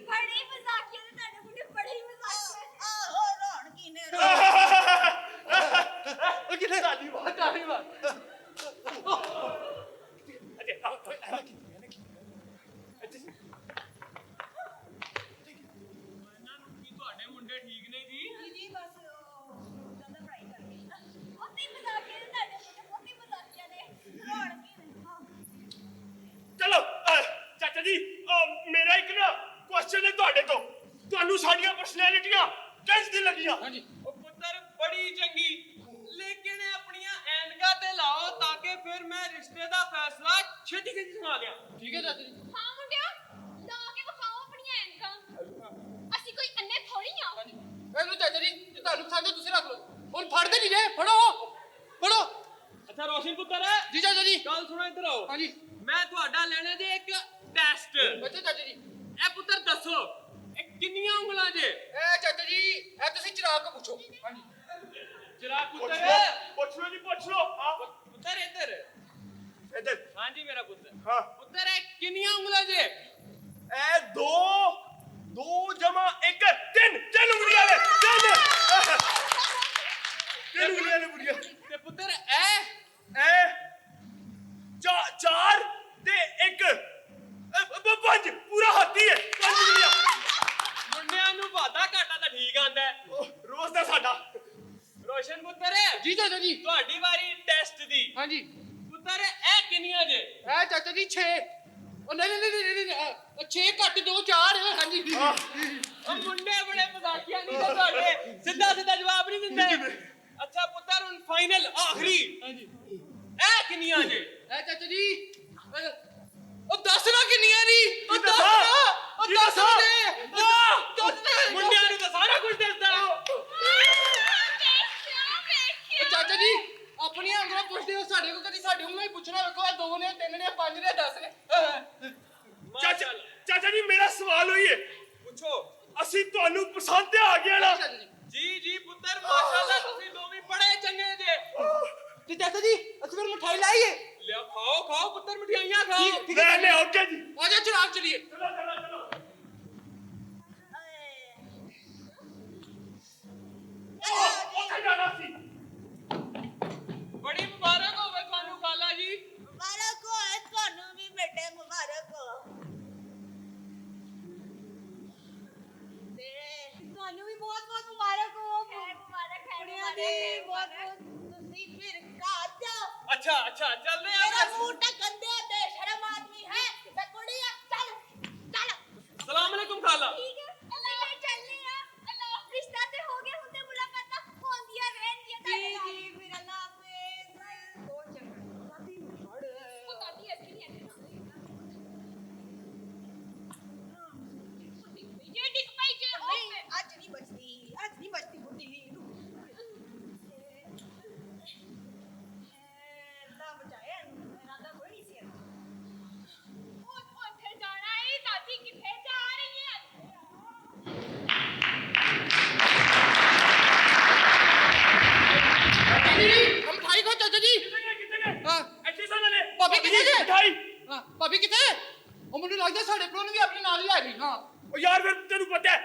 ਬੜੀ ਮਜ਼ਾਕੀਆ ਨੇ ਤੁਹਾਡੇ ਮੁੰਡੇ ਬੜੀ ਮਜ਼ਾਕੀਆ ਆਹੋ ਰੌਣਕੀ ਨੇ ਉਹ ਕਿੱਥੇ ਸਾਡੀ ਬਾਤ ਤਾਲੀ ਵਾਰ ਤੁਹਾਡੇ ਮੁੰਡੇ ਠੀਕ ਨੇ ਜੀ ਜੀ ਬਸ ਜ਼ਿਆਦਾ ਪੜਾਈ ਕਰਕੇ ਬਹੁਤੀ ਮਜ਼ਾਕੀਆ ਨੇ ਤੁਹਾਡੇ ਮੁੰਡੇ ਬਹੁਤੀ ਮਜ਼ਾਕੀਆ ਨੇ ਰੌਣਕੀ ਨੇ ਚਲੋ ਚਾਚਾ ਜੀ ਮੇਰਾ ਇੱਕ ਨਾ ਕੁਐਸਚਨ ਹੈ ਤੁਹਾਡੇ ਤੋਂ ਤੁਹਾਨੂੰ ਸਾਡੀਆਂ ਪਰਸਨੈਲਿਟੀਆਂ ਕਿੰਜ ਦੀ ਲੱਗੀਆਂ ਹਾਂਜੀ ਉਹ ਪੁੱਤਰ ਬੜੀ ਚੰਗੀ ਲੇਕਿਨ ਆਪਣੀਆਂ ਐਨਕਾਂ ਤੇ ਲਾਓ ਤਾਂ ਕਿ ਫਿਰ ਮੈਂ ਰਿਸ਼ਤੇ ਦਾ ਫੈਸਲਾ ਛੇਤੀ ਛੇਤੀ ਸੁਣਾ ਦਿਆਂ ਠੀਕ ਹੈ ਚਾਚਾ ਜੀ ਹਾਂ ਮੁੰਡਿਆ ਲਾ ਕੇ ਵਿਖਾਓ ਆਪਣੀਆਂ ਐਨਕਾਂ ਅਸੀਂ ਕੋਈ ਅੰਨੇ ਥੋੜੀ ਆ ਇਹਨੂੰ ਚਾਚਾ ਜੀ ਜੇ ਤੁਹਾਨੂੰ ਪਸੰਦ ਹੈ ਤੁਸੀਂ ਰੱਖ ਲਓ ਹੁਣ ਫੜਦੇ ਨਹੀਂ ਜੇ ਫੜੋ ਅੱਛਾ ਰੋਸ਼ਨ ਪੁੱਤਰ ਜੀ ਚਾਚਾ ਜੀ ਗੱਲ ਸੁਣੋ ਇੱਧਰ ਆਓ ਹਾਂਜੀ ਮੈਂ ਤੁਹਾਡਾ ਲੈਣਾ ਜੇ ਇੱਕ ਟੈਸਟ ਬੱਚੇ ਚਾਚਾ ਜੀ ਇਹ ਪੁੱਤਰ ਦੱਸੋ ਇਹ ਕਿੰਨੀਆਂ ਉਂਗਲਾਂ ਜੇ ਇਹ ਚਾਚਾ ਜੀ ਇਹ ਤੁਸੀਂ ਚਿਰਾਗ ਕੋ ਪੁੱਛੋ ਹਾਂਜੀ ਚਿਰਾਗ ਪੁੱਤਰ ਪੁੱਛ ਲਓ ਪੁੱਤਰ ਇੱਧਰ ਇੱਧਰ ਹਾਂਜੀ ਮੇਰਾ ਪੁੱਤਰ ਹਾਂ ਪੁੱਤਰ ਇਹ ਕਿੰਨੀਆਂ ਉਂਗਲਾਂ ਜੇ ਇਹ ਦੋ ਜਮਾ ਇੱਕ ਤਿੰਨ ਉਂਗਲੀਆਂ ਨੇ ਤਿੰਨ ਉਂਗਲੀਆਂ ਨੇ ਬੁੜੀਆਂ ਤੇ ਪੁੱਤਰ ਇਹ ਚਾਰ ਤੇ ਇੱਕ ਪੰਜ ਪੂਰਾ ਹਾਥੀ ਹੈ ਪੰਜ ਉਂਗਲੀਆਂ ਮੁੰਡਿਆਂ ਨੂੰ ਵਾਦਾ ਘਾਟਾ ਤਾਂ ਠੀਕ ਆਂਦਾ ਹੈ ਰੋਜ਼ ਦਾ ਸਾਡਾ ਰੋਸ਼ਨ ਪੁੱਤਰ ਜੀ ਚਾਚਾ ਜੀ ਤੁਹਾਡੀ ਵਾਰੀ ਟੈਸਟ ਦੀ ਹਾਂਜੀ ਪੁੱਤਰ ਇਹ ਕਿੰਨੀਆਂ ਜੇ ਇਹ ਚਾਚਾ ਜੀ 6 ਉਹ ਨਹੀਂ 6 ਘੱਟ 2 4 ਹਾਂਜੀ ਉਹ ਮੁੰਡੇ ਬੜੇ ਮਜ਼ਾਕੀਆ ਨਹੀਂ ਤੇ ਤੁਹਾਡੇ ਸਿੱਧਾ ਜਵਾਬ ਨਹੀਂ ਦਿੰਦੇ ਅੱਛਾ ਪੁੱਤਰ ਹੁਣ ਫਾਈਨਲ ਆਖਰੀ ਹਾਂਜੀ ਇਹ ਕਿੰਨੀਆਂ ਜੇ ਇਹ ਚਾਚਾ ਜੀ ਉਹ ਦੱਸ ਨਾ ਕਿੰਨੀਆਂ ਨਹੀਂ ਉਹ ਦੱਸ ਮੁੰਡਿਆਂ ਨੂੰ ਤਾਂ ਸਾਰਾ ਕੁਝ ਦੱਸਦਾ ਚਾਚਾ ਜੀ ਆਪਣੀਆਂ ਉਂਗਲਾਂ ਪੁੱਛਦੇ ਹੋ ਸਾਡੇ ਕੋਲ ਕਦੀ ਸਾਡੀ ਉਂਗਲਾਂ ਹੀ ਪੁੱਛਣਾ ਵੇਖੋ ਆ 2 ਨੇ 3 ਨੇ 5 ਨੇ 10 ਨੇ ਚਾਚਾ ਜੀ ਮੇਰਾ ਸਵਾਲ ਹੋਈ ਹੈ ਪੁੱਛੋ ਅਸੀਂ ਤੁਹਾਨੂੰ ਪਸੰਦ ਆ ਗਿਆ ਨਾ ਜੀ ਪੁੱਤਰ ਮਾਸ਼ਾਅੱਲਾ ਤੁਸੀਂ ਦੋਵੇਂ ਬੜੇ ਚੰਗੇ ਜੇ ਤੇ ਚਾਚਾ ਜੀ ਅਸੀਂ ਫਿਰ ਮਠਾਈ ਲਾਈਏ ਲਿਆ ਖਾਓ ਪੁੱਤਰ ਮਠਿਆਈਆਂ ਖਾਓ ਲੈ ਓਕੇ ਜੀ ਆ ਜਾ ਚਿਰਾਗ ਚਲੀਏ ਚਲੋ ਉੱਥੇ ਜਾਣਾ ਸੀ ਬੜੀ ਮੁਬਾਰਕ ਹੋਵੇ ਤੁਹਾਨੂੰ ਕਾਲਾ ਜੀ ਮੁਬਾਰਕ ਹੋਏ ਤੁਹਾਨੂੰ ਵੀ ਬੇਟੇ ਮੁਬਾਰਕ ਹੋ ਤੁਹਾਨੂੰ ਵੀ ਬਹੁਤ ਬਹੁਤ ਮੁਬਾਰਕ ਹੋ ਕੁੜੀਆਂ ਦੀ ਬਹੁਤ ਤੁਸੀਂ ਫਿਰ ਘਰ ਜਾਓ ਅੱਛਾ ਚੱਲਦੇ ਮੇਰਾ ਆ ਮੂੰਹ ਟਕਣ ਦੇ ਬੇਸ਼ਰਮ ਆਦਮੀ ਹੈ ਤੇ ਕੁੜੀਆਂ ਚੱਲ ਸਲਾਮ ਅਲੈਕੁਮ ਖਾਲਾ ਠੀਕ ਹੈ ਅਸੀਂ ਚੱਲਨੇ ਆ ਅੱਲਾਹ ਰਿਸ਼ਤਾ ਤੇ ਹੋ ਗਿਆ ਹੁਣ ਤੇ ਮੁਲਾਕਾਤਾਂ ਹੁੰਦੀਆਂ ਰਹਿਣਗੀਆਂ ਤੁਹਾਡੇ ਨਾਲ ਜੀ ਫਿਰ ਅੱਲਾ ਹਾਫਿਜ਼ ਬਹੁਤ ਚੰਗਾ ਉਹ ਤਾਦੀ ਅੱਛੀ ਨਹੀਂ ਹੈ ਜੇ ਡਿੱਗ ਪਈ ਜੇ ਨਹੀਂ ਅੱਜ ਨਹੀਂ ਬਚਦੀ ਬੁੱਢੀ ਅੱਲਾ ਬਚਾਏ ਰਾਦਾ ਕੋਈ ਨਹੀਂ ਸੀ ਚਾਚਾ ਜੀ ਕਿੱਥੇ ਗਏ ਹਾਂ ਇੱਥੇ ਸਾਨੂੰ ਲੈ ਭਾਬੀ ਕਿੱਥੇ ਗਏ? ਮਿਠਾਈ ਹਾਂ ਭਾਬੀ ਕਿੱਥੇ ਉਹ ਮੈਨੂੰ ਲੱਗਦਾ ਸਾਡੇ ਪਿਓ ਨੂੰ ਵੀ ਆਪਣੇ ਨਾਲ ਹੀ ਲੈ ਗਈ ਹਾਂ ਉਹ ਯਾਰ ਫਿਰ ਤੈਨੂੰ ਪਤਾ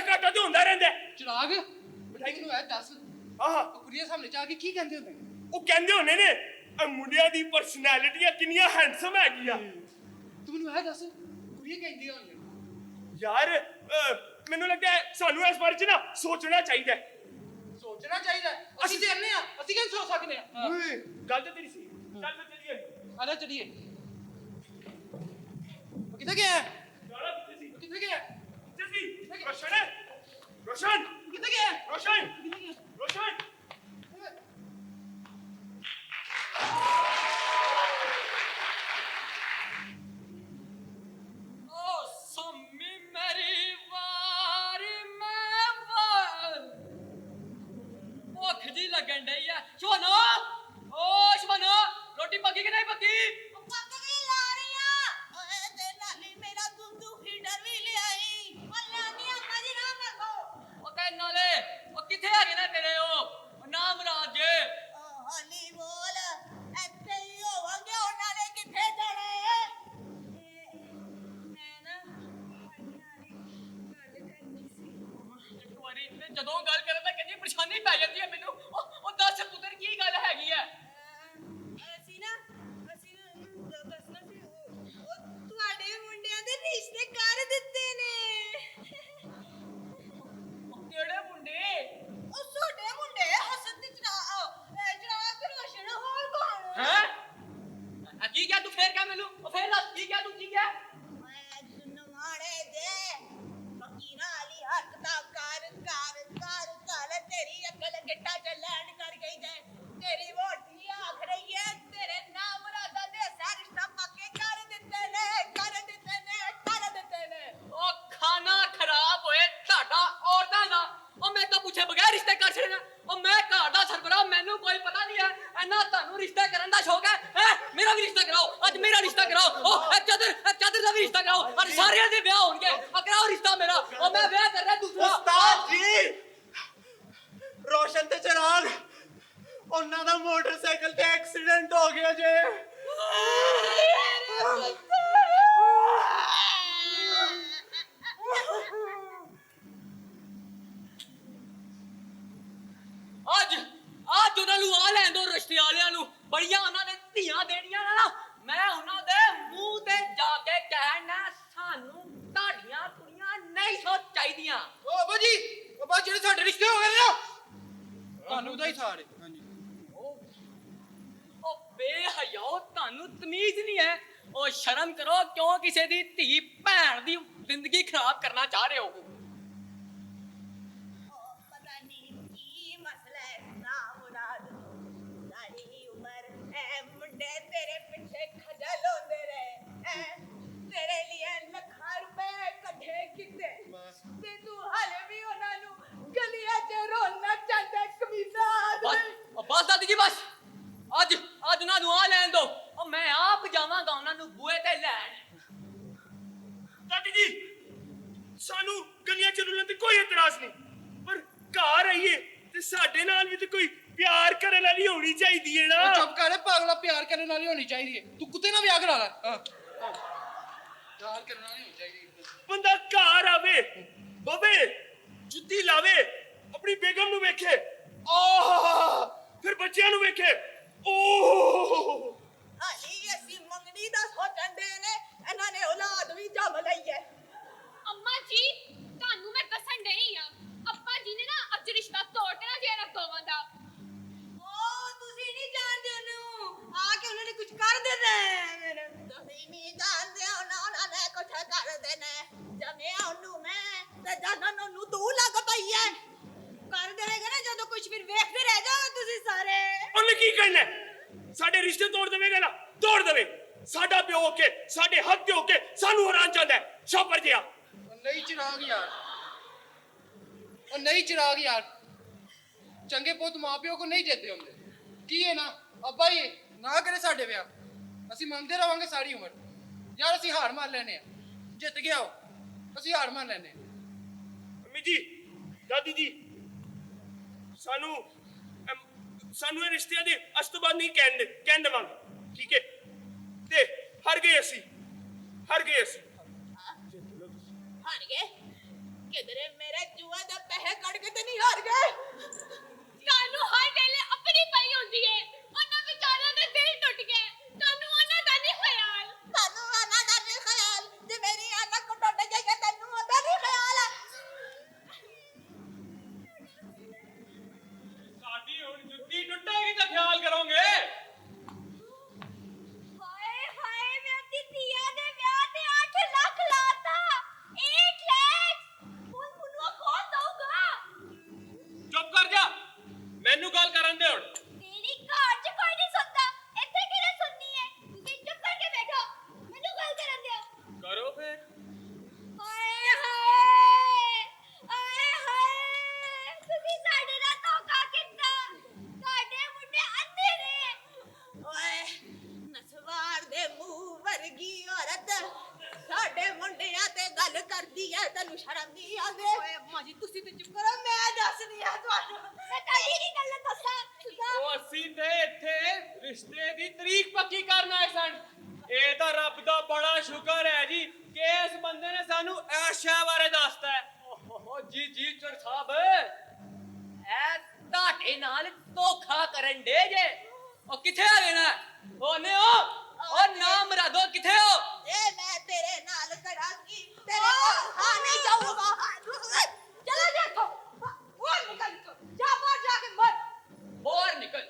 ਘਾਟਾ ਤੇ ਹੁੰਦਾ ਰਹਿੰਦਾ ਹੈ। ਚਿਰਾਗ ਮਿਠਾਈ ਮੈਨੂੰ ਇਹ ਦੱਸ ਆਹ ਉਹ ਕੁੜੀਆਂ ਸਾਹਮਣੇ ਚ ਆ ਕੇ ਕੀ ਕਹਿੰਦੇ ਹੁੰਦੇ ਨੇ ਉਹ ਕਹਿੰਦੇ ਹੁੰਦੇ ਨੇ ਇਹ ਮੁੰਡਿਆਂ ਦੀ ਪਰਸਨੈਲਿਟੀਆਂ ਕਿੰਨੀਆਂ ਹੈਂਡਸਮ ਹੈਗੀਆਂ। ਤੂੰ ਮੈਨੂੰ ਇਹ ਦੱਸ ਕੁੜੀਆਂ ਕਹਿੰਦੀਆਂ ਹੁੰਦੀਆਂ ਯਾਰ ਮੈਨੂੰ ਲੱਗਦਾ ਹੈ ਸਾਨੂੰ ਇਸ ਬਾਰੇ 'ਚ ਨਾ ਸੋਚਣਾ ਚਾਹੀਦਾ ਹੈ। ਸੋਚਣਾ ਚਾਹੀਦਾ ਹੈ। ਅਸੀਂ ਤੇ ਅੰਨੇ ਆ ਅਸੀਂ ਕਿਵੇਂ ਸੋਚ ਸਕਦੇ ਆ ਓਏ ਗੱਲ ਤਾਂ ਤੇਰੀ ਸੀ ਚੱਲ ਫਿਰ ਚੱਲੀਏ ਆ ਲੈ ਚਲੀਏ ਉਹ ਕਿੱਥੇ ਗਿਆ ਜਾਣਾ ਕਿੱਥੇ ਸੀ ਕਿੱਥੇ ਗਿਆ ਕਿੱਥੇ ਸੀ ਰੋਸ਼ਨ ਰੋਸ਼ਨ ਕਿੱਥੇ ਗਿਆ ਰੋਸ਼ਨ ਰੋਸ਼ਨ ਓ ਸੰਮੀ ਮੇਰੀ ਵਾਰੀ ਮੈਂ ਵਾਰ ਭੁੱਖ ਜੀ ਲੱਗਣ ਡਈ ਆ ਸ਼ਵਨੋ ਓ ਸ਼ਵਨੋ ਰੋਟੀ ਪੱਕੀ ਕਿ ਨਹੀਂ ਪੱਕੀ ਪੱਕ ਗਈ ਲਾਰੀਆਂ ਓਏ ਤੇ ਨਾਲੀ ਮੇਰਾ ਦੁੱਧੂ ਫੀਡਰ ਵੀ ਲਿਆਈ ਓ ਲਿਆਨੀ ਅੰਮਾ ਜੀ ਨਾ ਕਰ ਦੋ ਉਹ ਤੇ ਨਾਲੇ ਉਹ ਕਿੱਥੇ ਹੈਗੇ ਨੇ ਤੇਰੇ ਉਹ ਨਾਮ ਰਾਜ ਜੇ ਹੌਲੀ ਬੋਲ ਇੱਥੇ ਹੀ ਹੋਵਾਂਗੇ ਉਹਨਾਂ ਨੇ ਕਿੱਥੇ ਜਾਣਾ ਹੈ ਮੈਂ ਨਾ ਤੁਹਾਡੇ ਨਾਲ ਇੱਕ ਗੱਲ ਕਰਨੀ ਸੀ ਇੱਕ ਵਾਰੀ ਤੇ ਜਦੋਂ ਗੱਲ ਕਰਨ ਦਾ ਕਹਿੰਦੀ ਪਰੇਸ਼ਾਨੀ ਪੈ ਜਾਂਦੀ ਹੈ ਮੈਨੂੰ ਉਹ ਦੱਸ ਪੁੱਤਰ ਕੀ ਗੱਲ ਹੈਗੀ ਹੈ ਅਸੀਂ ਦੱਸਣਾ ਸੀ ਉਹ ਤੁਹਾਡੇ ਮੁੰਡਿਆਂ ਦੇ ਰਿਸ਼ਤੇ ਕਰ ਦਿੱਤੇ ਨੇ ਉਹ ਕਿਹੜੇ ਮੁੰਡੇ ਉਹ ਛੋਟੇ ਮੁੰਡੇ ਹਸਨ ਦੀ ਜਰਾ ਰੋਸ਼ਨ ਹੋਰ ਕੌਣ ਹੈ ਕੀ ਕਿਹਾ ਤੂੰ ਫੇਰ ਕਿਹਾ ਮੈਨੂੰ ਉਹ ਫੇਰ ਦੱਸ ਕੀ ਕਿਹਾ ਤੂੰ ਕੀ ਕਿਹਾ ਮੈਂ ਨਮਾਣੇ ਦੇ ਫਕੀਰਾਂ ਵਾਲੀ ਹਰਕਤਾਂ ਕਰ ਤੇਰੀ ਅਕਲ ਗਿੱਟਾ ਚੱਲਣ ਕਰ ਗਈ ਜੇ ਤੇਰੀ ਵੋਟੀ ਆਖ ਰਹੀ ਹੈ ਤੇਰੇ ਨਾਮ ਮੁਰਾਦਾ ਦੇ ਰਿਸ਼ਤਾ ਪੱਕੇ ਕਰ ਦਿੱਤੇ ਨੇ ਉਹ ਖਾਣਾ ਖਰਾਬ ਹੋਏ ਤੁਹਾਡਾ ਔਰਤਾਂ ਦਾ ਉਹ ਮੈਂ ਤਾਂ ਪੁੱਛੇ ਬਗੈਰ ਰਿਸ਼ਤੇ ਕਰ ਛੱਡਣਾ ਉਹ ਮੈਂ ਘਰ ਦਾ ਸਰਬਰਾਹ ਮੈਨੂੰ ਕੋਈ ਪਤਾ ਨਹੀਂ ਹੈ ਇੰਨਾ ਤੁਹਾਨੂੰ ਰਿਸ਼ਤੇ ਕਰਨ ਦਾ ਸ਼ੌਕ ਹੈ ਮੇਰਾ ਵੀ ਰਿਸ਼ਤਾ ਕਰਾਓ ਅੱਜ ਮੇਰਾ ਰਿਸ਼ਤਾ ਕਰਾਓ ਉਹ ਚਾਦਰ ਦਾ ਵੀ ਰਿਸ਼ਤਾ ਕਰਾਓ ਔਰ ਸਾਰਿਆਂ ਦੇ ਵਿਆਹ ਹੋਣਗੇ ਕਰਾਓ ਰਿਸ਼ਤਾ ਮੇਰਾ ਉਹ ਮੈਂ ਵਿਆਹ ਕਰਨਾ ਦੂਸਰਾ ਉਸਤਾਦ ਜੀ ਰੋਸ਼ਨ ਤੇ ਚਿਰਾਗ ਉਹਨਾਂ ਦਾ ਮੋਟਰਸਾਈਕਲ ਤੇ ਐਕਸੀਡੈਂਟ ਹੋ ਗਿਆ ਜੇ ਅੱਜ ਉਹਨਾਂ ਨੂੰ ਆ ਲੈਣ ਦੋ ਰਿਸ਼ਤੇ ਵਾਲਿਆਂ ਨੂੰ ਬੜੀਆਂ ਉਹਨਾਂ ਨੇ ਧੀਆਂ ਦੇਣੀਆਂ ਨਾ ਮੈਂ ਉਹਨਾਂ ਦੇ ਮੂੰਹ ਤੇ ਜਾ ਕੇ ਕਹਿਣਾ ਸਾਨੂੰ ਤੁਹਾਡੀਆਂ ਕੁੜੀਆਂ ਨਹੀਂ ਸੋ ਚਾਹੀਦੀਆਂ ਓ ਬਾਬਾ ਜੀ ਬਾਬਾ ਜਿਹੜੇ ਸਾਡੇ ਰਿਸ਼ਤੇ ਹੋ ਗਏ ਨੇ ਨਾ ਤੁਹਾਨੂੰ ਤਾਂ ਹੀ ਸਾਰੇ ਹਾਂਜੀ ਉਹ ਬੇਹਯਾਓ ਤੁਹਾਨੂੰ ਤਮੀਜ਼ ਨਹੀਂ ਹੈ ਉਹ ਸ਼ਰਮ ਕਰੋ ਕਿਉਂ ਕਿਸੇ ਦੀ ਧੀ ਭੈਣ ਦੀ ਜ਼ਿੰਦਗੀ ਖਰਾਬ ਕਰਨਾ ਚਾਹ ਰਹੇ ਹੋ ਪਤਾ ਨਹੀਂ ਕੀ ਮਸਲਾ ਹੈ ਨਾ ਮੁਰਾਦ ਸਾਡੀ ਉਮਰ ਹੈ ਮੁੰਡੇ ਤੇਰੇ ਪਿੱਛੇ ਖਜਲ ਹੁੰਦੇ ਰਹੇ ਤੇਰੇ ਲਈ ਲੱਖਾਂ ਰੁਪਏ ਇਕੱਠੇ ਕੀਤੇ ਤੇ ਤੂੰ ਹਾਲੇ ਵੀ ਉਹਨਾਂ ਨੂੰ ਗਲੀਆਂ 'ਚ ਰੋਲਣਾ ਚਾਹੁੰਦਾ ਕਮੀਨਾ ਬਸ ਦਾਦੀ ਜੀ ਬਸ ਅੱਜ ਉਹਨਾਂ ਨੂੰ ਆ ਲੈਣ ਦੋ ਉਹ ਮੈਂ ਆਪ ਜਾਵਾਂਗਾ ਉਹਨਾਂ ਨੂੰ ਬੂਏ ਤੇ ਲੈਣ ਦਾਦੀ ਜੀ ਸਾਨੂੰ ਗਲੀਆਂ 'ਚ ਰੁਲਣ ਤੇ ਕੋਈ ਇਤਰਾਜ਼ ਨਹੀਂ ਪਰ ਘਰ ਆਈਏ ਤੇ ਸਾਡੇ ਨਾਲ ਵੀ ਤੇ ਕੋਈ ਪਿਆਰ ਕਰਨ ਵਾਲੀ ਹੋਣੀ ਚਾਹੀਦੀ ਹੈ ਨਾ ਉਹ ਚੁੱਪ ਕਰ ਪਾਗਲਾ ਪਿਆਰ ਕਰਨ ਵਾਲੀ ਹੋਣੀ ਚਾਹੀਦੀ ਹੈ ਤੂੰ ਕੁੱਤੇ ਨਾਲ ਵਿਆਹ ਕਰਾ ਲੈ ਪਿਆਰ ਕਰਨ ਵਾਲੀ ਹੋਣੀ ਚਾਹੀਦੀ ਹੈ ਬੰਦਾ ਘਰ ਆਵੇ ਬਵੇ ਜੁੱਤੀ ਲਾਵੇ ਆਪਣੀ ਬੇਗਮ ਨੂੰ ਵੇਖੇ ਆਹ ਫਿਰ ਬੱਚਿਆਂ ਨੂੰ ਵੇਖੇ ਓਹ ਹਾਲੀ ਅਸੀਂ ਮੰਗਣੀ ਦਾ ਸੋਚਣ ਦੇ ਨੇ ਇਹਨਾਂ ਨੇ ਔਲਾਦ ਵੀ ਜੰਮ ਲਈ ਹੈ ਅੰਮਾ ਜੀ ਤੁਹਾਨੂੰ ਮੈਂ ਦੱਸਣ ਡਈ ਆ ਅੱਪਾ ਜੀ ਨੇ ਨਾ ਅੱਜ ਰਿਸ਼ਤਾ ਤੋੜ ਕੇ ਨਾ ਜੇ ਦੋਵਾਂ ਦਾ ਉਹ ਤੁਸੀਂ ਨਹੀਂ ਜਾਣਦੇ ਉਹਨੂੰ ਆ ਕੇ ਉਹਨਾਂ ਨੇ ਕੁਝ ਕਰ ਦੇਣਾ ਹੈ ਤੁਸੀਂ ਨਹੀਂ ਜਾਣਦੇ ਉਹਨਾਂ ਨੇ ਕੁਛ ਕਰ ਦੇਣਾ ਜਮਿਆ ਉਹਨੂੰ ਮੈਂ ਤੇ ਜਾਨਨ ਨੂੰ ਤੂੰ ਲੱਗ ਪਈ ਹੈ ਕਰ ਦੇਣਗੇ ਨਾ ਜਦੋਂ ਕੁਝ ਫਿਰ ਵੇਖਦੇ ਰਹਿ ਜਾਓਗੇ ਤੁਸੀਂ ਸਾਰੇ ਉਹਨੇ ਕੀ ਕਹਿਣਾ ਸਾਡੇ ਰਿਸ਼ਤੇ ਤੋੜ ਦੇਵੇਗਾ ਨਾ ਤੋੜ ਦੇਵੇ ਸਾਡਾ ਪਿਓ ਹੋ ਕੇ ਸਾਡੇ ਹੱਕ ਹੋ ਕੇ ਸਾਨੂੰ ਹਰਾਨ ਚਾਹੁੰਦਾ ਸ਼ਾਪਰ ਜਿਆ ਉਹ ਨਹੀਂ ਚਿਰਾਗ ਯਾਰ ਚੰਗੇ ਪੁੱਤ ਮਾਪਿਓ ਕੋ ਨਹੀਂ ਜਿੱਤੇ ਹੁੰਦੇ ਕੀ ਹੈ ਨਾ ਅੱਬਾ ਜੀ ਨਾ ਕਰੇ ਸਾਡੇ ਵਿਆਹ ਅਸੀਂ ਮੰਗਦੇ ਰਵਾਂਗੇ ਸਾਰੀ ਉਮਰ ਯਾਰ ਅਸੀਂ ਹਾਰ ਮੰਨ ਲੈਨੇ ਆ ਜਿੱਤ ਗਿਆ ਉਹ ਅਸੀਂ ਹਾਰ ਮੰਨ ਲੈਨੇ ਅੰਮੀ ਜੀ ਦਾਦੀ ਜੀ ਸਾਨੂੰ ਸਾਨੂੰ ਇਹ ਰਿਸ਼ਤਿਆਂ ਦੇ ਅੱਜ ਤੋਂ ਬਾਅਦ ਨਹੀਂ ਕਹਿਣ ਦੇਵਾਂਗੇ, ਠੀਕ ਹੈ? ਤੇ ਹਾਰ ਗਏ ਅਸੀਂ। ਹਾਰ ਗਏ ਕਿਧਰੇ ਮੇਰੇ ਜੂਆ ਦਾ ਪੈਸੇ ਕੱਢ ਕੇ ਤੇ ਨਹੀਂ ਹਾਰ ਗਏ। ਤੁਹਾਨੂੰ ਹਰ ਵੇਲੇ ਆਪਣੀ ਪਈ ਹੁੰਦੀ ਏ, ਉਹਨਾਂ ਵਿਚਾਰਿਆਂ ਦੇ ਦਿਲ ਟੁੱਟ ਗਏ, ਤੁਹਾਨੂੰ ਉਹਨਾਂ ਦਾ ਨਹੀਂ ਖਿਆਲ। ਤੁਹਾਨੂੰ ਆਨਾ ਦਾ ਨਹੀਂ ਖਿਆਲ, ਜੇ ਮੇਰੀ ਆਨਾ ਕੋ ਟੁੱਟ ਜਾਏਗਾ ਤੈਨੂੰ ਉਹਦਾ ਨਹੀਂ ਖਿਆਲ। ਸਾਡੀ ਹੁਣ ਜੁੱਤੀ ਟੁੱਟੇਗੀ ਤਾਂ ਖਿਆਲ ਕਰੋਗੇ। ਹਾਏ ਹਾਏ, ਮੈਂ ਆਪਣੀ ਧੀਆ ਦੇ ਵਿਆਹ ਤੇ 8 ਲੱਖ ਲਾਤਾ। 8 ਲੱਖ ਹੁਣ ਮੈਨੂੰ ਕੌਣ ਦਊਗਾ? ਚੁੱਪ ਕਰ ਜਾ, ਮੈਨੂੰ ਗੱਲ ਕਰਨ ਦੇ ਹੁਣ। ਤੇਰੀ ਘਰ 'ਚ ਕੋਈ ਨਹੀਂ ਸੁਣਦਾ, ਇੱਥੇ ਕਿਹਨੇ ਸੁਣਨੀ ਹੈ? ਤੁਸੀਂ ਚੁੱਪ ਕਰਕੇ ਬੈਠੋ, ਮੈਨੂੰ ਗੱਲ ਕਰਨ ਦਿਓ। ਕਰੋ ਫਿਰ। ਹਾਏ ਹਾਏ ਹਾਏ ਹਾਏ, ਤੁਸੀਂ ਸਾਡੇ ਨਾਲ ਧੋਖਾ ਕੀਤਾ। ਤੁਹਾਡੇ ਮੁੰਡੇ ਅੰਧੇ ਨੇ। ਓਏ ਨਸਵਾਰ ਦੇ ਮੂੰਹ ਵਰਗੀ ਔਰਤ ਸਾਡੇ ਮੁੰਡਿਆਂ ਤੇ ਗੱਲ ਕਰਦੀ ਐ, ਤੈਨੂੰ ਸ਼ਰਮ ਨਹੀਂ ਆਵੇ? ਓਏ ਅੰਮਾ ਜੀ ਤੁਸੀਂ ਤੇ ਚੁੱਪ ਕਰੋ, ਮੈਂ ਦੱਸਦੀ ਆ ਤੁਹਾਨੂੰ। ਮੈਂ ਤੁਹਾਡੀ ਕੀ ਗੱਲ ਦੱਸਾਂ? ਉਹ ਅਸੀਂ ਤੇ ਇੱਥੇ ਰਿਸ਼ਤੇ ਦੀ ਤਰੀਕ ਪੱਕੀ ਕਰਨ ਆਏ ਸਨ। ਇਹ ਤਾਂ ਰੱਬ ਦਾ ਬੜਾ ਸ਼ੁਕਰ ਹੈ ਜੀ ਕਿ ਇਸ ਬੰਦੇ ਨੇ ਸਾਨੂੰ ਐਸ਼ਾ ਬਾਰੇ ਦੱਸਤਾ ਹੈ। ਓਹ ਜੀ ਜੀ ਚੜ ਸਾਹਿਬ, ਐ ਤੁਹਾਡੇ ਨਾਲ ਧੋਖਾ ਕਰਨ ਦੇ ਜੇ। ਉਹ ਕਿੱਥੇ ਆ ਗਏ ਨਾ? ਉਹ ਨੇ ਉਹ ਨਾਮ ਰਾਦੋ ਕਿੱਥੇ ਹੋ? ਇਹ ਮੈਂ ਤੇਰੇ ਨਾਲ ਕਰਾਂਗੀ, ਤੇਰੇ ਨਾਲ ਆ ਨਹੀਂ ਜਾਊਗਾ। ਚਲਾ ਜਾ ਇੱਥੋਂ, ਹੋਰ ਨਿਕਲ ਇੱਥੋਂ, ਜਾ ਬਾਹਰ ਜਾ ਕੇ ਮਰ। ਬਾਹਰ ਨਿਕਲ,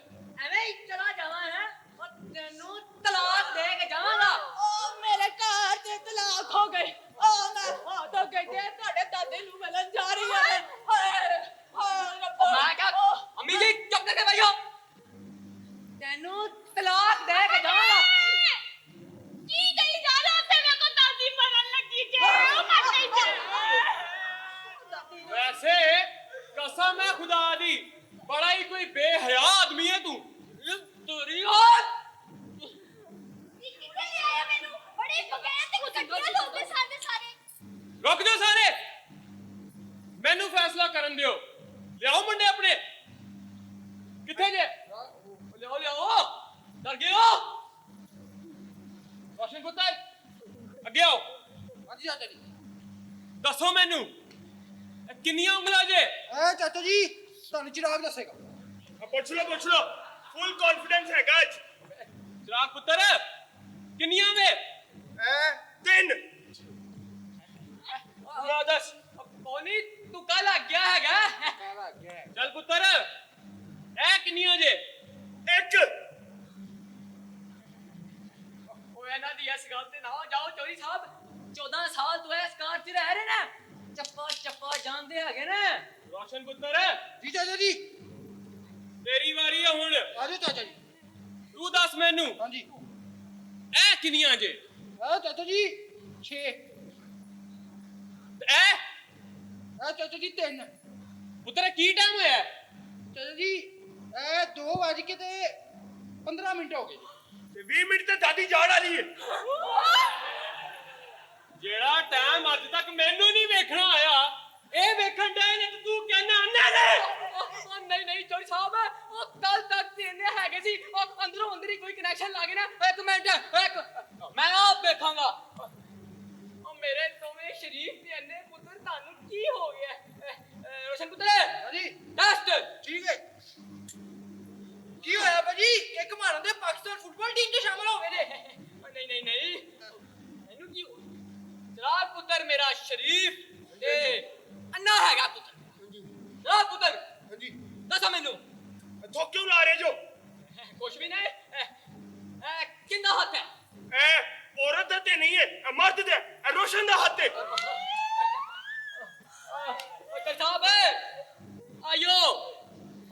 ਐਵੇਂ ਹੀ ਚਲਾ ਜਾਵਾਂ ਹੈ? ਉਹ ਤੈਨੂੰ ਤਲਾਕ ਦੇ ਕੇ ਜਾਵਾਂਗਾ। ਓ ਮੇਰੇ ਘਰ ਤੇ ਤਲਾਕ ਹੋ ਗਈ। ਓ ਮੈਂ ਤਾਂ ਕਹਿੰਦੇ ਤੁਹਾਡੇ ਦਾਦੇ ਨੂੰ ਮਿਲਣ ਜਾ ਰਹੀ ਹਾਂ। ਹਾਏ ਹਾਏ ਰੱਬਾ। ਮੈਂ ਕਿਹਾ ਅੰਮੀ ਜੀ ਚੁੱਪ ਕਰਕੇ ਬੈਠੋ, ਤੈਨੂੰ ਤਲਾਕ ਦੇ ਕੇ ਜਾਵਾਂਗਾ। ਕੀ ਕਹੀ ਜਾ ਰਹੇ ਹੋ? ਤੇ ਮੇਰੇ ਕੋ ਦਾਦੀ ਮਰਨ ਲੱਗੀ ਜੇ, ਉਹ ਮਰ ਗਈ ਜੇ। ਵੈਸੇ ਕਸਮ ਹੈ ਖੁਦਾ ਦੀ, ਬੜਾ ਹੀ ਕੋਈ ਬੇਹਯਾ ਆਦਮੀ ਹੈ ਤੂੰ। ਤੇਰੀ ਕਿੱਥੇ ਲੈ ਆਇਆ ਮੈਨੂੰ? ਬੜੀ ਬਗੈਰ ਤੇ ਕੁੱਟਿਆ ਲੋਗੇ ਸਾਰੇ। ਰੁਕ ਜਾਓ ਸਾਰੇ, ਮੈਨੂੰ ਫੈਸਲਾ ਕਰਨ ਦਿਓ। ਲਿਆਓ ਮੁੰਡੇ ਆਪਣੇ। ਕਿੱਥੇ ਜੇ? ਲਿਆਓ, ਡਰ ਗਏ ਹੋ? ਰੋਸ਼ਨ ਪੁੱਤਰ ਅੱਗੇ ਆਓ। ਹਾਂਜੀ ਚਾਚਾ ਜੀ। ਦੱਸੋ ਮੈਨੂੰ ਇਹ ਕਿੰਨੀਆਂ ਉਂਗਲਾਂ ਜੇ? ਚਾਚਾ ਜੀ ਤੁਹਾਨੂੰ ਚਿਰਾਗ ਦੱਸੇਗਾ। ਪੁੱਛ ਲਓ, ਫੁੱਲ ਕੌਨਫੀਡੈਂਸ ਹੈਗਾ ਅੱਜ। ਚਿਰਾਗ ਪੁੱਤਰ ਕਿੰਨੀਆਂ ਵੇ? 3। ਨਾ ਦੱਸ, ਕੋਨੀ ਤੁਕਾ ਲੱਗ ਗਿਆ ਹੈਗਾ। ਚੱਲ ਪੁੱਤਰ ਇਹ ਕਿੰਨੀਆਂ ਜੇ? 1। ਓਏ ਇਹਨਾਂ ਦੀ ਇਸ ਗੱਲ ਤੇ ਨਾ ਜਾਓ ਚੋਰੀ ਸਾਹਿਬ। 14 ਸਾਲ ਤੋਂ ਇਸ ਕਾਰ 'ਚ ਰਹਿ ਰਹੇ ਨੇ, ਚੱਪਾ ਜਾਣਦੇ ਹੈਗੇ ਨੇ। ਰੋਸ਼ਨ ਪੁੱਤਰ ਜੀ ਚਾਚਾ ਜੀ। ਤੇਰੀ ਵਾਰੀ ਹੈ ਹੁਣ। ਆਜੋ ਚਾਚਾ ਜੀ। ਤੂੰ ਦੱਸ ਮੈਨੂੰ ਹਾਂਜੀ ਇਹ ਕਿੰਨੀਆਂ ਜੇ? ਚਾਚਾ ਜੀ 6। ਤੇ ਇਹ ਚਾਚਾ ਜੀ 3। ਪੁੱਤਰ ਕੀ ਟਾਈਮ ਹੋਇਆ? ਚਾਚਾ ਜੀ 2:15 ਹੋ ਗਏ ਜੀ। ਤੇ 20 ਮਿੰਟ ਤੇ ਦਾਦੀ ਜਾਣ ਵਾਲੀ ਹੈ। ਜਿਹੜਾ ਟਾਈਮ ਅੱਜ ਤੱਕ ਮੈਨੂੰ ਨਹੀਂ ਵੇਖਣਾ ਆਇਆ, ਇਹ ਵੇਖਣ ਦੇ ਨੇ ਤੇ ਤੂੰ ਕਹਿੰਦਾ ਅੰਨੇ ਨੇ। ਨਹੀਂ ਚੋਰੀ ਸਾਹਿਬ, ਉਹ ਕੱਲ ਤੱਕ ਤੇ ਇੰਨੇ ਹੈਗੇ ਸੀ, ਉਹ ਅੰਦਰੋਂ ਅੰਦਰ ਹੀ ਕੋਈ ਕਨੈਕਸ਼ਨ ਲਾ ਕੇ ਨਾ। ਇੱਕ ਮਿੰਟ, ਮੈਂ ਆਪ ਵੇਖਾਂਗਾ। ਉਹ ਮੇਰੇ ਦੋਵੇਂ ਸ਼ਰੀਫ ਤੇ ਇੰਨੇ ਪੁੱਤਰ, ਤੁਹਾਨੂੰ ਕੀ ਹੋ ਗਿਆ? ਰੋਸ਼ਨ ਪੁੱਤਰ ਹਾਂਜੀ ਟੈਸਟ ਠੀਕ ਹੈ। ਕੀ ਹੋਇਆ ਭਾਜੀ? ਇੱਕ ਮਾਰਨ ਦੇ ਪਾਕਿਸਤਾਨ ਫੁੱਟਬਾਲ ਟੀਮ 'ਚ ਸ਼ਾਮਲ ਹੋ ਗਏ ਨੇ। ਨਹੀਂ ਇਹਨੂੰ ਕੀ ਹੋ? ਚਰਾਗ ਪੁੱਤਰ ਮੇਰਾ ਸ਼ਰੀਫ ਤੇ ਅੰਨਾ ਹੈਗਾ ਪੁੱਤਰ। ਚਰਾਗ ਪੁੱਤਰ ਹਾਂਜੀ ਦੱਸੋ ਮੈਨੂੰ ਥੋਕ ਕਿਉਂ ਲਾ ਰਹੇ ਜੋ? ਕੁਛ ਵੀ ਨਹੀਂ। ਕਿੰਨਾ ਹੱਥ ਹੈ? ਔਰਤ ਦਾ ਤੇ ਨਹੀਂ ਹੈ, ਮਰਦ ਦਾ ਹੈ। ਰੋਸ਼ਨ ਦਾ ਹੱਥ ਹੈ। ਪੁੱਤਰ ਸਾਹਿਬ ਆਇਓ,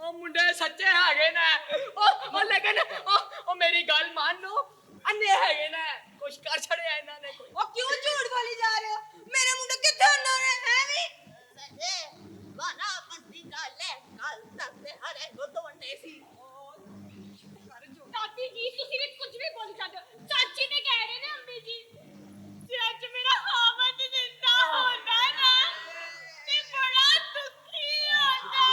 ਉਹ ਮੁੰਡੇ ਸੱਚੇ ਹੈਗੇ ਨੇ। ਉਹ ਲੇਕਿਨ ਉਹ ਮੇਰੀ ਗੱਲ ਮੰਨ ਲਓ, ਅੰਨੇ ਹੈਗੇ ਨੇ। ਕੁਛ ਕਰ ਛੜਿਆ ਇਹਨਾਂ ਨੇ। ਕੋਈ ਉਹ ਕਿਉਂ ਝੂਠ ਬੋਲੀ ਜਾ ਰਹੇ ਹੋ? ਮੇਰੇ ਮੁੰਡੇ ਕਿੱਥੇ ਹੁੰਦੇ ਨੇ? ਐਵੇਂ ਸੱਜੇ ਵਾਨਾ ਮੰਦੀ ਗੱਲ ਹੈ, ਕੱਲ ਤੱਕ ਤੇ ਹਰੇ ਗੁੱਦਵੰਡੇ ਸੀ। ਦਾਦੀ ਜੀ ਤੁਸੀਂ ਵੀ ਕੁਝ ਵੀ ਬੋਲ ਜਾਂਦੇ ਹੋ। ਚਾਚੀ ਨੇ ਕਹਿ ਰਹੇ ਨੇ ਅੰਮੀ ਜੀ, ਜੇ ਅੱਜ ਮੇਰਾ ਹਾਵਤ ਜਿੰਦਾ ਹੁੰਦਾ ਨਾ ਤੇ ਬੜਾ ਦੁਖੀ ਹੁੰਦਾ।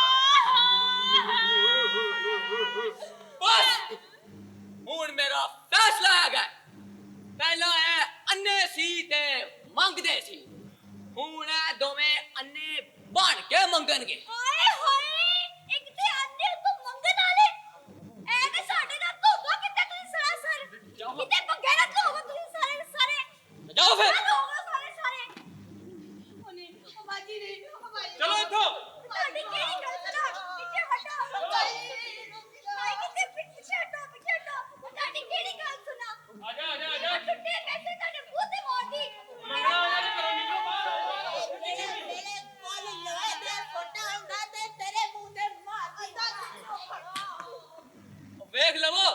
ਮੰਗਦੇ ਸੀ ਹੁਣ ਇਹ ਦੋਵੇਂ ਅੰਨੇ ਬਣ ਕੇ ਮੰਗਣਗੇ ਹਾਏ ਹਾਏ ਇੱਕ ਤੇ ਆਂਦੇ ਤੋਂ ਮੰਗਣ ਵਾਲੇ ਐ ਤੇ ਸਾਡੇ ਨਾਲ ਧੋਖਾ ਕੀਤਾ ਤੁਸੀਂ ਸਰਾਸਰ ਕਿਤੇ ਪੰਗੇ ਨਾ ਧੋਵੋ ਤੁਸੀਂ ਸਾਰੇ ਜਾਓ ਫਿਰ ਧੋਵੋ ਸਾਰੇ ਉਹਨੇ ਬਾਜੀ ਨਹੀਂ ਬਾਜੀ ਚਲੋ ਇੱਥੋਂ ਤੁਹਾਡੀ ਕਿਹੜੀ ਗੱਲ ਸੁਣਾ ਪਿੱਛੇ ਹਟੋ ਭਾਈ ਕਿਤੇ ਪਿੱਛੇ ਹਟੋ ਤੁਹਾਡੀ ਕਿਹੜੀ ਗੱਲ ਸੁਣਾ ਆ ਜਾ ਟੁੱਟੇ ਪੈਸੇ ਤੁਹਾਡੇ ਮੂੰਹ ਤੇ ਮਾਰਦੀ ਮੇਰੇ ਕੋਲ ਲੋਹੇ ਦਾ ਛੋਟਾ ਹੁੰਦਾ ਤੇ ਤੇਰੇ ਮੂੰਹ ਤੇ ਮਾਰ ਵੇਖ ਲਵੋ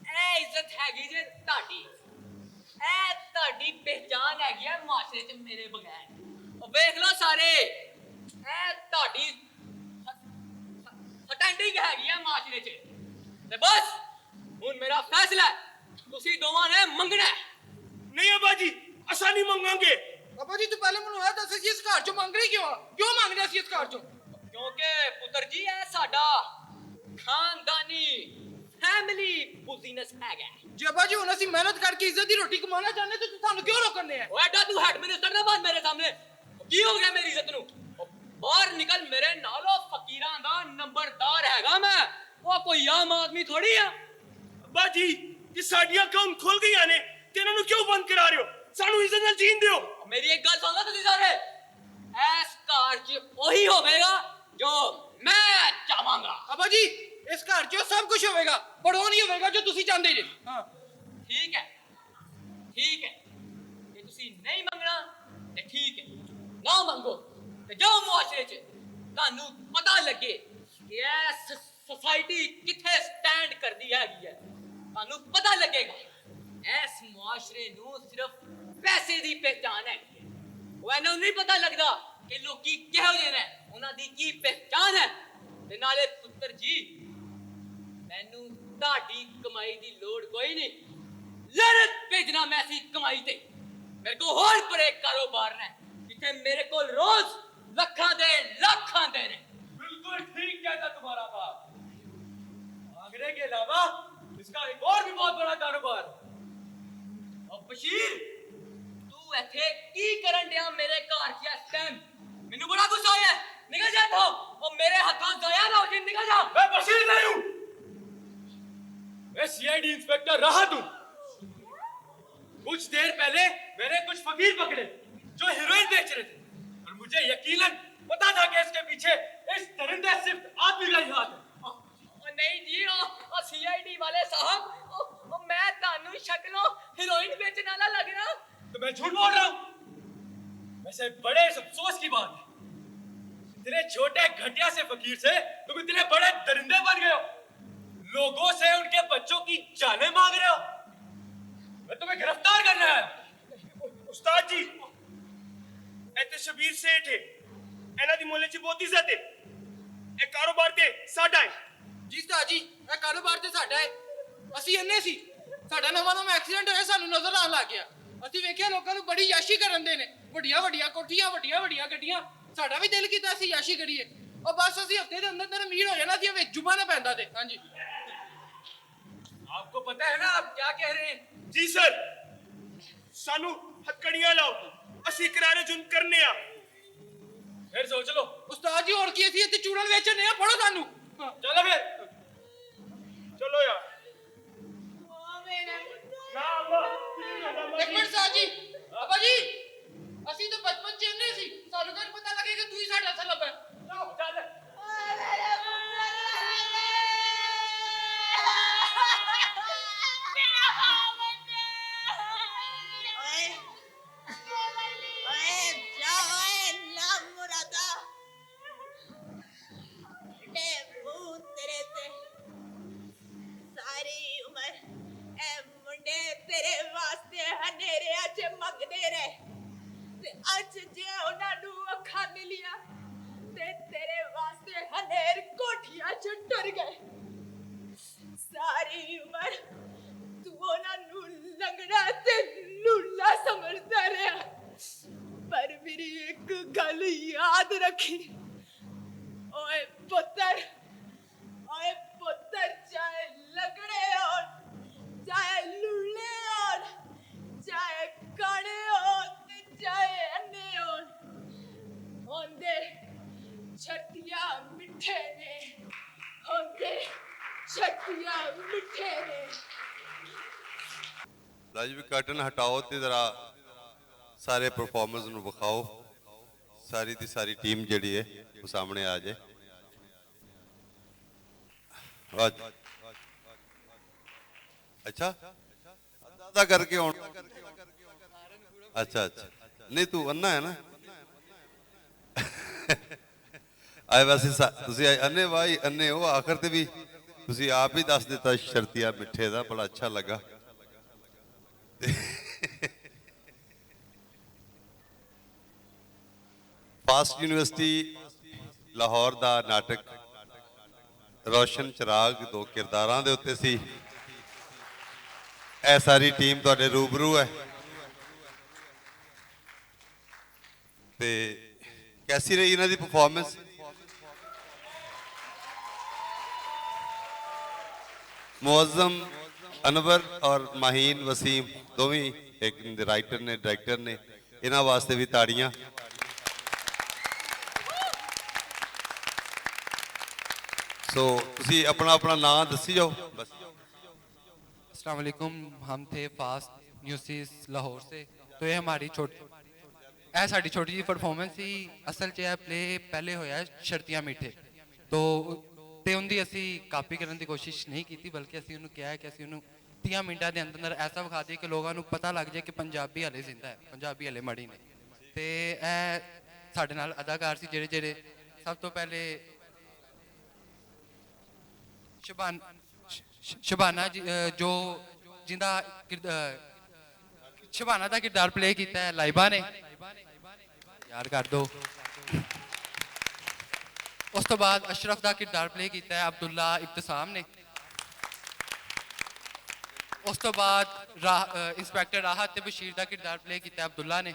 ਇਹ ਇੱਜ਼ਤ ਹੈਗੀ ਜੇ ਤੁਹਾਡੀ ਇਹ ਤੁਹਾਡੀ ਪਹਿਚਾਨ ਹੈਗੀ ਆ ਮਾਸ਼ਰੇ 'ਚ ਮੇਰੇ ਬਗੈਰ ਉਹ ਵੇਖ ਲਓ ਸਾਰੇ ਇਹ ਤੁਹਾਡੀ ਸਟੈਂਡਿੰਗ ਹੈਗੀ ਆ ਮਾਸ਼ਰੇ 'ਚ ਤੇ ਬਸ ਹੁਣ ਮੇਰਾ ਫੈਸਲਾ ਹੈ ਤੁਸੀਂ ਦੋਵਾਂ ਨੇ ਮੰਗਣਾ ਹੈ ਨਹੀਂ ਅੱਬਾ ਜੀ ਅਸਾਂ ਨਹੀਂ ਮੰਗਾਂਗੇ ਬਾਬਾ ਜੀ ਤੂੰ ਪਹਿਲੇ ਮੈਨੂੰ ਇਹ ਦੱਸ ਸੀ ਇਸ ਘਰ ਚੋਂ ਮੰਗ ਰਹੀ ਕਿਉਂ ਮੰਗ ਰਿਹਾ ਸੀ ਇਸ ਘਰ ਚੋਂ ਕਿਉਂਕਿ ਪੁੱਤਰ ਜੀ ਇਹ ਸਾਡਾ ਖਾਨਦਾਨੀ ਫੈਮਿਲੀ ਬਿਜ਼ਨਸ ਹੈਗਾ ਜੇ ਬਾਬਾ ਜੀ ਹੁਣ ਅਸੀਂ ਮਿਹਨਤ ਕਰਕੇ ਇੱਜ਼ਤ ਦੀ ਰੋਟੀ ਕਮਾਉਣਾ ਚਾਹੁੰਦੇ ਤੇ ਤੁਹਾਨੂੰ ਕਿਉਂ ਰੋਕਣੇ ਆ ਓਏ ਐਡਾ ਤੂੰ ਹੈਡ ਮਿਨਿਸਟਰ ਨਾ ਬਣ ਮੇਰੇ ਸਾਹਮਣੇ ਕੀ ਹੋ ਗਿਆ ਮੇਰੀ ਇੱਜ਼ਤ ਨੂੰ ਬਾਹਰ ਨਿਕਲ ਮੇਰੇ ਨਾਲੋਂ ਫਕੀਰਾਂ ਦਾ ਨੰਬਰਦਾਰ ਹੈਗਾ ਮੈਂ ਉਹ ਕੋਈ ਆਮ ਆਦਮੀ ਥੋੜੀ ਆ ਅੱਬਾ ਜੀ ਇਹ ਸਾਡੀਆਂ ਅੱਖਾਂ ਖੁੱਲ ਗਈਆਂ ਨੇ ਤੇ ਇਹਨਾਂ ਨੂੰ ਕਿਉਂ ਬੰਦ ਕਰਾ ਰਹੇ ਹੋ ਸਾਨੂੰ ਇੱਜ਼ਤ ਨਾਲ ਜੀਣ ਦਿਓ ਮੇਰੀ ਇੱਕ ਗੱਲ ਸੁਣ ਲਓ ਤੁਸੀਂ ਸਾਰੇ ਇਸ ਘਰ 'ਚ ਉਹੀ ਹੋਵੇਗਾ ਜੋ ਮੈਂ ਚਾਹਾਂਗਾ ਬਾਬਾ ਜੀ ਇਸ ਘਰ 'ਚ ਸਭ ਕੁਝ ਹੋਵੇਗਾ ਪਰ ਉਹ ਨਹੀਂ ਹੋਵੇਗਾ ਜੋ ਤੁਸੀਂ ਚਾਹੁੰਦੇ ਜੇ ਹਾਂ ਠੀਕ ਹੈ ਜੇ ਤੁਸੀਂ ਨਹੀਂ ਮੰਗਣਾ ਤੇ ਠੀਕ ਹੈ ਨਾ ਮੰਗੋ ਤੇ ਜਾਓ ਮੁਆਸ਼ਰੇ 'ਚ ਤੁਹਾਨੂੰ ਪਤਾ ਲੱਗੇ ਕਿ ਇਹ ਸੋਸਾਇਟੀ ਕਿੱਥੇ ਸਟੈਂਡ ਕਰਦੀ ਹੈਗੀ ਹੈ ਤੁਹਾਨੂੰ ਪਤਾ ਲੱਗੇਗਾ ਇਸ ਮੁਆਸ਼ਰੇ ਨੂੰ ਸਿਰਫ ਪੈਸੇ ਦੀ ਪਹਿਚਾਨ ਹੈ ਉਹ ਇਹਨੂੰ ਨਹੀਂ ਪਤਾ ਲੱਗਦਾ ਕਿ ਲੋਕੀ ਕਿਹੋ ਜਿਹੇ ਨੇ ਉਹਨਾਂ ਦੀ ਕੀ ਪਹਿਚਾਨ ਹੈ ਤੇ ਨਾਲੇ ਪੁੱਤਰ ਜੀ ਮੈਨੂੰ ਤੁਹਾਡੀ ਕਮਾਈ ਦੀ ਲੋੜ ਕੋਈ ਨਹੀਂ ਲੜਤ ਭੇਜਣਾ ਮੈਂ ਸੀ ਕਮਾਈ ਤੇ ਮੇਰੇ ਕੋਲ ਹੋਰ ਬੜੇ ਕਾਰੋਬਾਰ ਨੇ ਜਿੱਥੇ ਮੇਰੇ ਕੋਲ ਰੋਜ਼ ਲੱਖਾਂ ਦੇ ਲੱਖ ਆਉਂਦੇ ਨੇ बिल्कुल ठीक कहता तुम्हारा बाप आगरे के अलावा इसका एक और भी बहुत बड़ा कारोबार ਉਹ ਬਸ਼ੀਰ ਤੂੰ ਇੱਥੇ ਕੀ ਕਰਨ ਡਿਆ ਮੇਰੇ ਘਰ 'ਚ ਇਸ ਟਾਈਮ ਮੈਨੂੰ ਬੜਾ ਗੁੱਸਾ ਆਇਆ ਨਿਕਲ ਜਾ ਇੱਥੋਂ ਉਹ ਮੇਰੇ ਹੱਥੋਂ ਜ਼ਾਇਆ ਨਾ ਹੋ ਜੇ ਨਿਕਲ ਜਾ मैं बशीर नहीं हूं मैं सीआईडी इंस्पेक्टर राहत हूं कुछ देर पहले मैंने कुछ फकीर पकड़े जो हीरोइन बेच रहे थे और मुझे यकीनन पता था कि इसके पीछे इस दरिंदे सिर्फ आदमी का ही हाथ है ਉਹ ਨਹੀਂ ਜੀ ਉਹ ਸੀਆਈਡੀ ਵਾਲੇ ਸਾਹਿਬ ਉਹ ਮੈਂ ਤੁਹਾਨੂੰ ਸ਼ਕਲੋਂ ਹੀਰੋਇਨ ਵੇਚਣ ਵਾਲਾ ਲੱਗਣਾ तो मैं झूठ बोल रहा हूं वैसे बड़े अफसोस की बात है इतने छोटे घटिया से फकीर से तुम इतने बड़े दरिंदे बन गए हो लोगों से उनके बच्चों की जानें मांग रहे हो मैं तुम्हें गिरफ्तार करना है उस्ताद जी ऐते शबीर सेठ है ਇਹਨਾਂ ਦੀ ਮੁੱਲ ਚ ਬਹੁਤ ਇੱਜ਼ਤ ਹੈ ਇਹ ਕਾਰੋਬਾਰ ਤੇ ਸਾਡਾ ਹੈ ਜੀ ਸਤਾ ਜੀ ਇਹ ਕਾਰੋਬਾਰ ਤੇ ਸਾਡਾ ਹੈ ਅਸੀਂ ਇੰਨੇ ਸੀ ਸਾਡਾ ਨਵਾਂ ਐਕਸੀਡੈਂਟ ਹੋਇਆ ਸਾਨੂੰ ਨਜ਼ਰ ਆਉਣ ਲੱਗ ਗਿਆ ਅਸੀਂ ਵੇਖਿਆ ਲੋਕਾਂ ਨੂੰ ਬੜੀ ਯਾਸ਼ੀ ਕਰਨ ਦੇ ਨੇ ਵੱਡੀਆਂ ਕੋਠੀਆਂ ਵੱਡੀਆਂ ਗੱਡੀਆਂ ਸਾਡਾ ਵੀ ਦਿਲ ਕੀਤਾ ਅਸੀਂ ਯਾਸ਼ੀ ਕਰੀਏ ਉਹ ਬਸ ਅਸੀਂ ਹਫਤੇ ਦੇ ਅੰਦਰ ਅਮੀਰ ਹੋ ਜਾਣਾ ਸੀ ਵਿੱਚ ਜੁਮਾ ਨਾ ਪੈਂਦਾ ਤੇ ਹਾਂਜੀ आपको पता है ना आप क्या कह रहे हैं जी सर सानू हथकड़ियां लाओ ਅਸੀਂ ਕਿਰਾਰੇ ਜੁਨ ਕਰਨੇ ਆ ਫਿਰ ਸੋਚ ਲਓ ਉਸਤਾਦ ਜੀ ਹੋਰ ਕੀ ਅਸੀਂ ਇੱਥੇ ਚੂਰਨ ਵੇਚਣੇ ਆ ਫੜੋ ਸਾਨੂੰ ਚਲੋ ਫਿਰ ਚਲੋ ਯਾਰ ਨਾ ਅੱਲਾ ਇੱਕ ਮਿੰਟ ਸਾਹ ਜੀ ਅੱਬਾ ਜੀ ਅਸੀਂ ਤਾਂ ਬਚਪਨ ਚ ਇੰਨੇ ਸੀ ਸਾਨੂੰ ਕਦ ਪਤਾ ਲੱਗੇਗਾ ਤੂੰ ਹੀ ਸਾਡਾ ਸਲਬ ਹੈ ਚੱਲ ਓਏ ਜਾ ਓਏ ਨਾ ਮੁਰਾਦਾ ਤੇ ਮੂੰਹ ਤੇਰੇ ਤੇ ਸਾਰੀ ਉਮਰ ਇਹ ਮੁੰਡੇ ਤੇਰੇ ਵਾਸਤੇ ਹਨੇਰਿਆਂ 'ਚ ਮੰਗਦੇ ਰਹੇ ਤੇ ਅੱਜ ਜੇ ਉਹਨਾਂ ਨੂੰ ਅੱਖਾਂ ਮਿਲੀਆਂ ਤੇ ਤੇਰੇ ਵਾਸਤੇ ਹਨੇਰ ਕੋਠੀਆਂ 'ਚ ਟੁਰ ਗਏ ਸਾਰੀ ਉਮਰ ਤੂੰ ਉਹਨਾਂ ਨੂੰ ਲੰਗੜਾ ਤੇ ਲੂਲਾ ਸਮਝਦਾ ਰਿਹਾ ਪਰ ਮੇਰੀ ਇੱਕ ਗੱਲ ਯਾਦ ਰੱਖੀ ਓਏ ਪੁੱਤਰ ਚਾਹੇ ਲੰਗੜੇ ਹੋਣ ਚਾਹੇ ਲੂਲੇ ਹੋਣ ਚਾਹੇ ਕਾਣੇ ਹੋਣ ਮਿੱਠੇ ਨੇ ਲਓ ਜੀ ਕਰਟਨ ਹਟਾਓ ਤੇ ਜ਼ਰਾ ਸਾਰੇ ਪਰਫਾਰਮਰਸ ਨੂੰ ਵਿਖਾਓ। ਸਾਰੀ ਦੀ ਸਾਰੀ ਟੀਮ ਜਿਹੜੀ ਹੈ ਉਹ ਸਾਹਮਣੇ ਆ ਜਾਏ। ਵਾਹ ਜੀ। ਅੱਛਾ ਅੱਧਾ करके ਆਉਣ। ਅੱਛਾ ਨਹੀਂ ਤੂੰ ਅੰਨਾ ਹੈ ਨਾ। ਆਏ ਵੈਸੇ ਤੁਸੀਂ ਅੰਨੇ ਵਾਈ ਅੰਨੇ ਹੋ ਆਖਰ ਤੇ ਵੀ ਤੁਸੀਂ ਆਪ ਹੀ ਦੱਸ ਦਿੱਤਾ ਸ਼ਰਤੀਆ ਮਿੱਠੇ ਦਾ ਬੜਾ ਅੱਛਾ ਲੱਗਾ। ਫਾਸਟ ਯੂਨੀਵਰਸਿਟੀ ਲਾਹੌਰ ਦਾ ਨਾਟਕ ਰੋਸ਼ਨ ਚਿਰਾਗ ਦੋ ਕਿਰਦਾਰਾਂ ਦੇ ਉੱਤੇ ਸੀ। ਇਹ ਸਾਰੀ ਟੀਮ ਤੁਹਾਡੇ ਰੂਬਰੂ ਹੈ ਤੇ कैसी रही इन्हों की परफॉर्मेंस? मुअज़्ज़म अनवर और माहीन वसीम दोवें एक राइटर ने डायरेक्टर ने इन्हों वास्ते भी ताड़ियां। सो तुसी अपना अपना नाम दसी जाओ बस। अस्सलाम वालेकुम, हम थे फास्ट न्यूज़ लाहौर से। तो ये हमारी साड़ी छोटी जी परफॉर्मेंस ही असल च प्ले पहले होया शर्तियां मिठे तो उनकी असी कापी करने की कोशिश नहीं की बल्कि असी उन्होंने कहा है कि असी उन्होंने 30 मिनटा के अंदर ऐसा विखा दिए कि लोगों को पता लग जाए कि पंजाबी हले जिंदा है, पंजाबी हले मड़ी ने। तो यह साढ़े नाल अदाकार से जेड़े सब तो पहले शबाना जी जो जिंदा शबाना का किरदार प्ले किया है लाइबा ने यार कर दो। उस तो बाद अशरफ का किरदार प्ले किया है अब्दुल्ला इब्तसाम ने। उस तो बाद इंस्पैक्टर राहत ते बशीर का किरदार प्ले किया है अब्दुल्ला ने।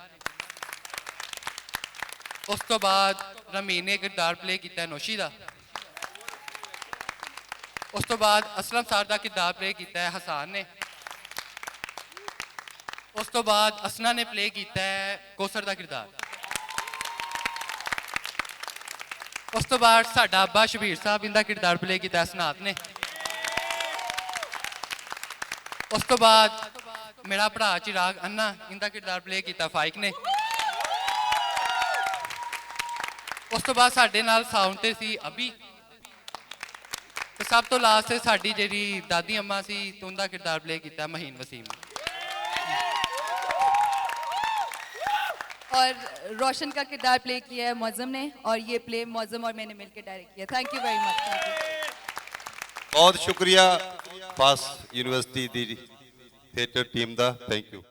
उस तो बाद रमीन ने किरदार प्ले किया है नौशी का। उस तो बाद असलम सार का किरदार प्ले किया है हसान ने। उस तो बाद असना ने प्ले किया है कौसर का किरदार। उस तो बाद साडा अब्बा शबीर साहब इनका किरदार प्ले किया सनात ने। उस तो बाद मेरा भरा चिराग अन्ना इनका किरदार प्ले किया फाइक ने। उस तो बाद साडे नाल साउंड ते सी अभी ते सब तो लास्ट साडी जेड़ी दादी अम्मा सी तो उनका किरदार प्ले किया महीन वसीम। और रोशन का किरदार प्ले किया है मुअज़्ज़म ने और ये प्ले मुअज़्ज़म और मैंने मिलकर डायरेक्ट किया। Thank you very much. बहुत शुक्रिया फास्ट यूनिवर्सिटी दी थिएटर टीम का। Thank you.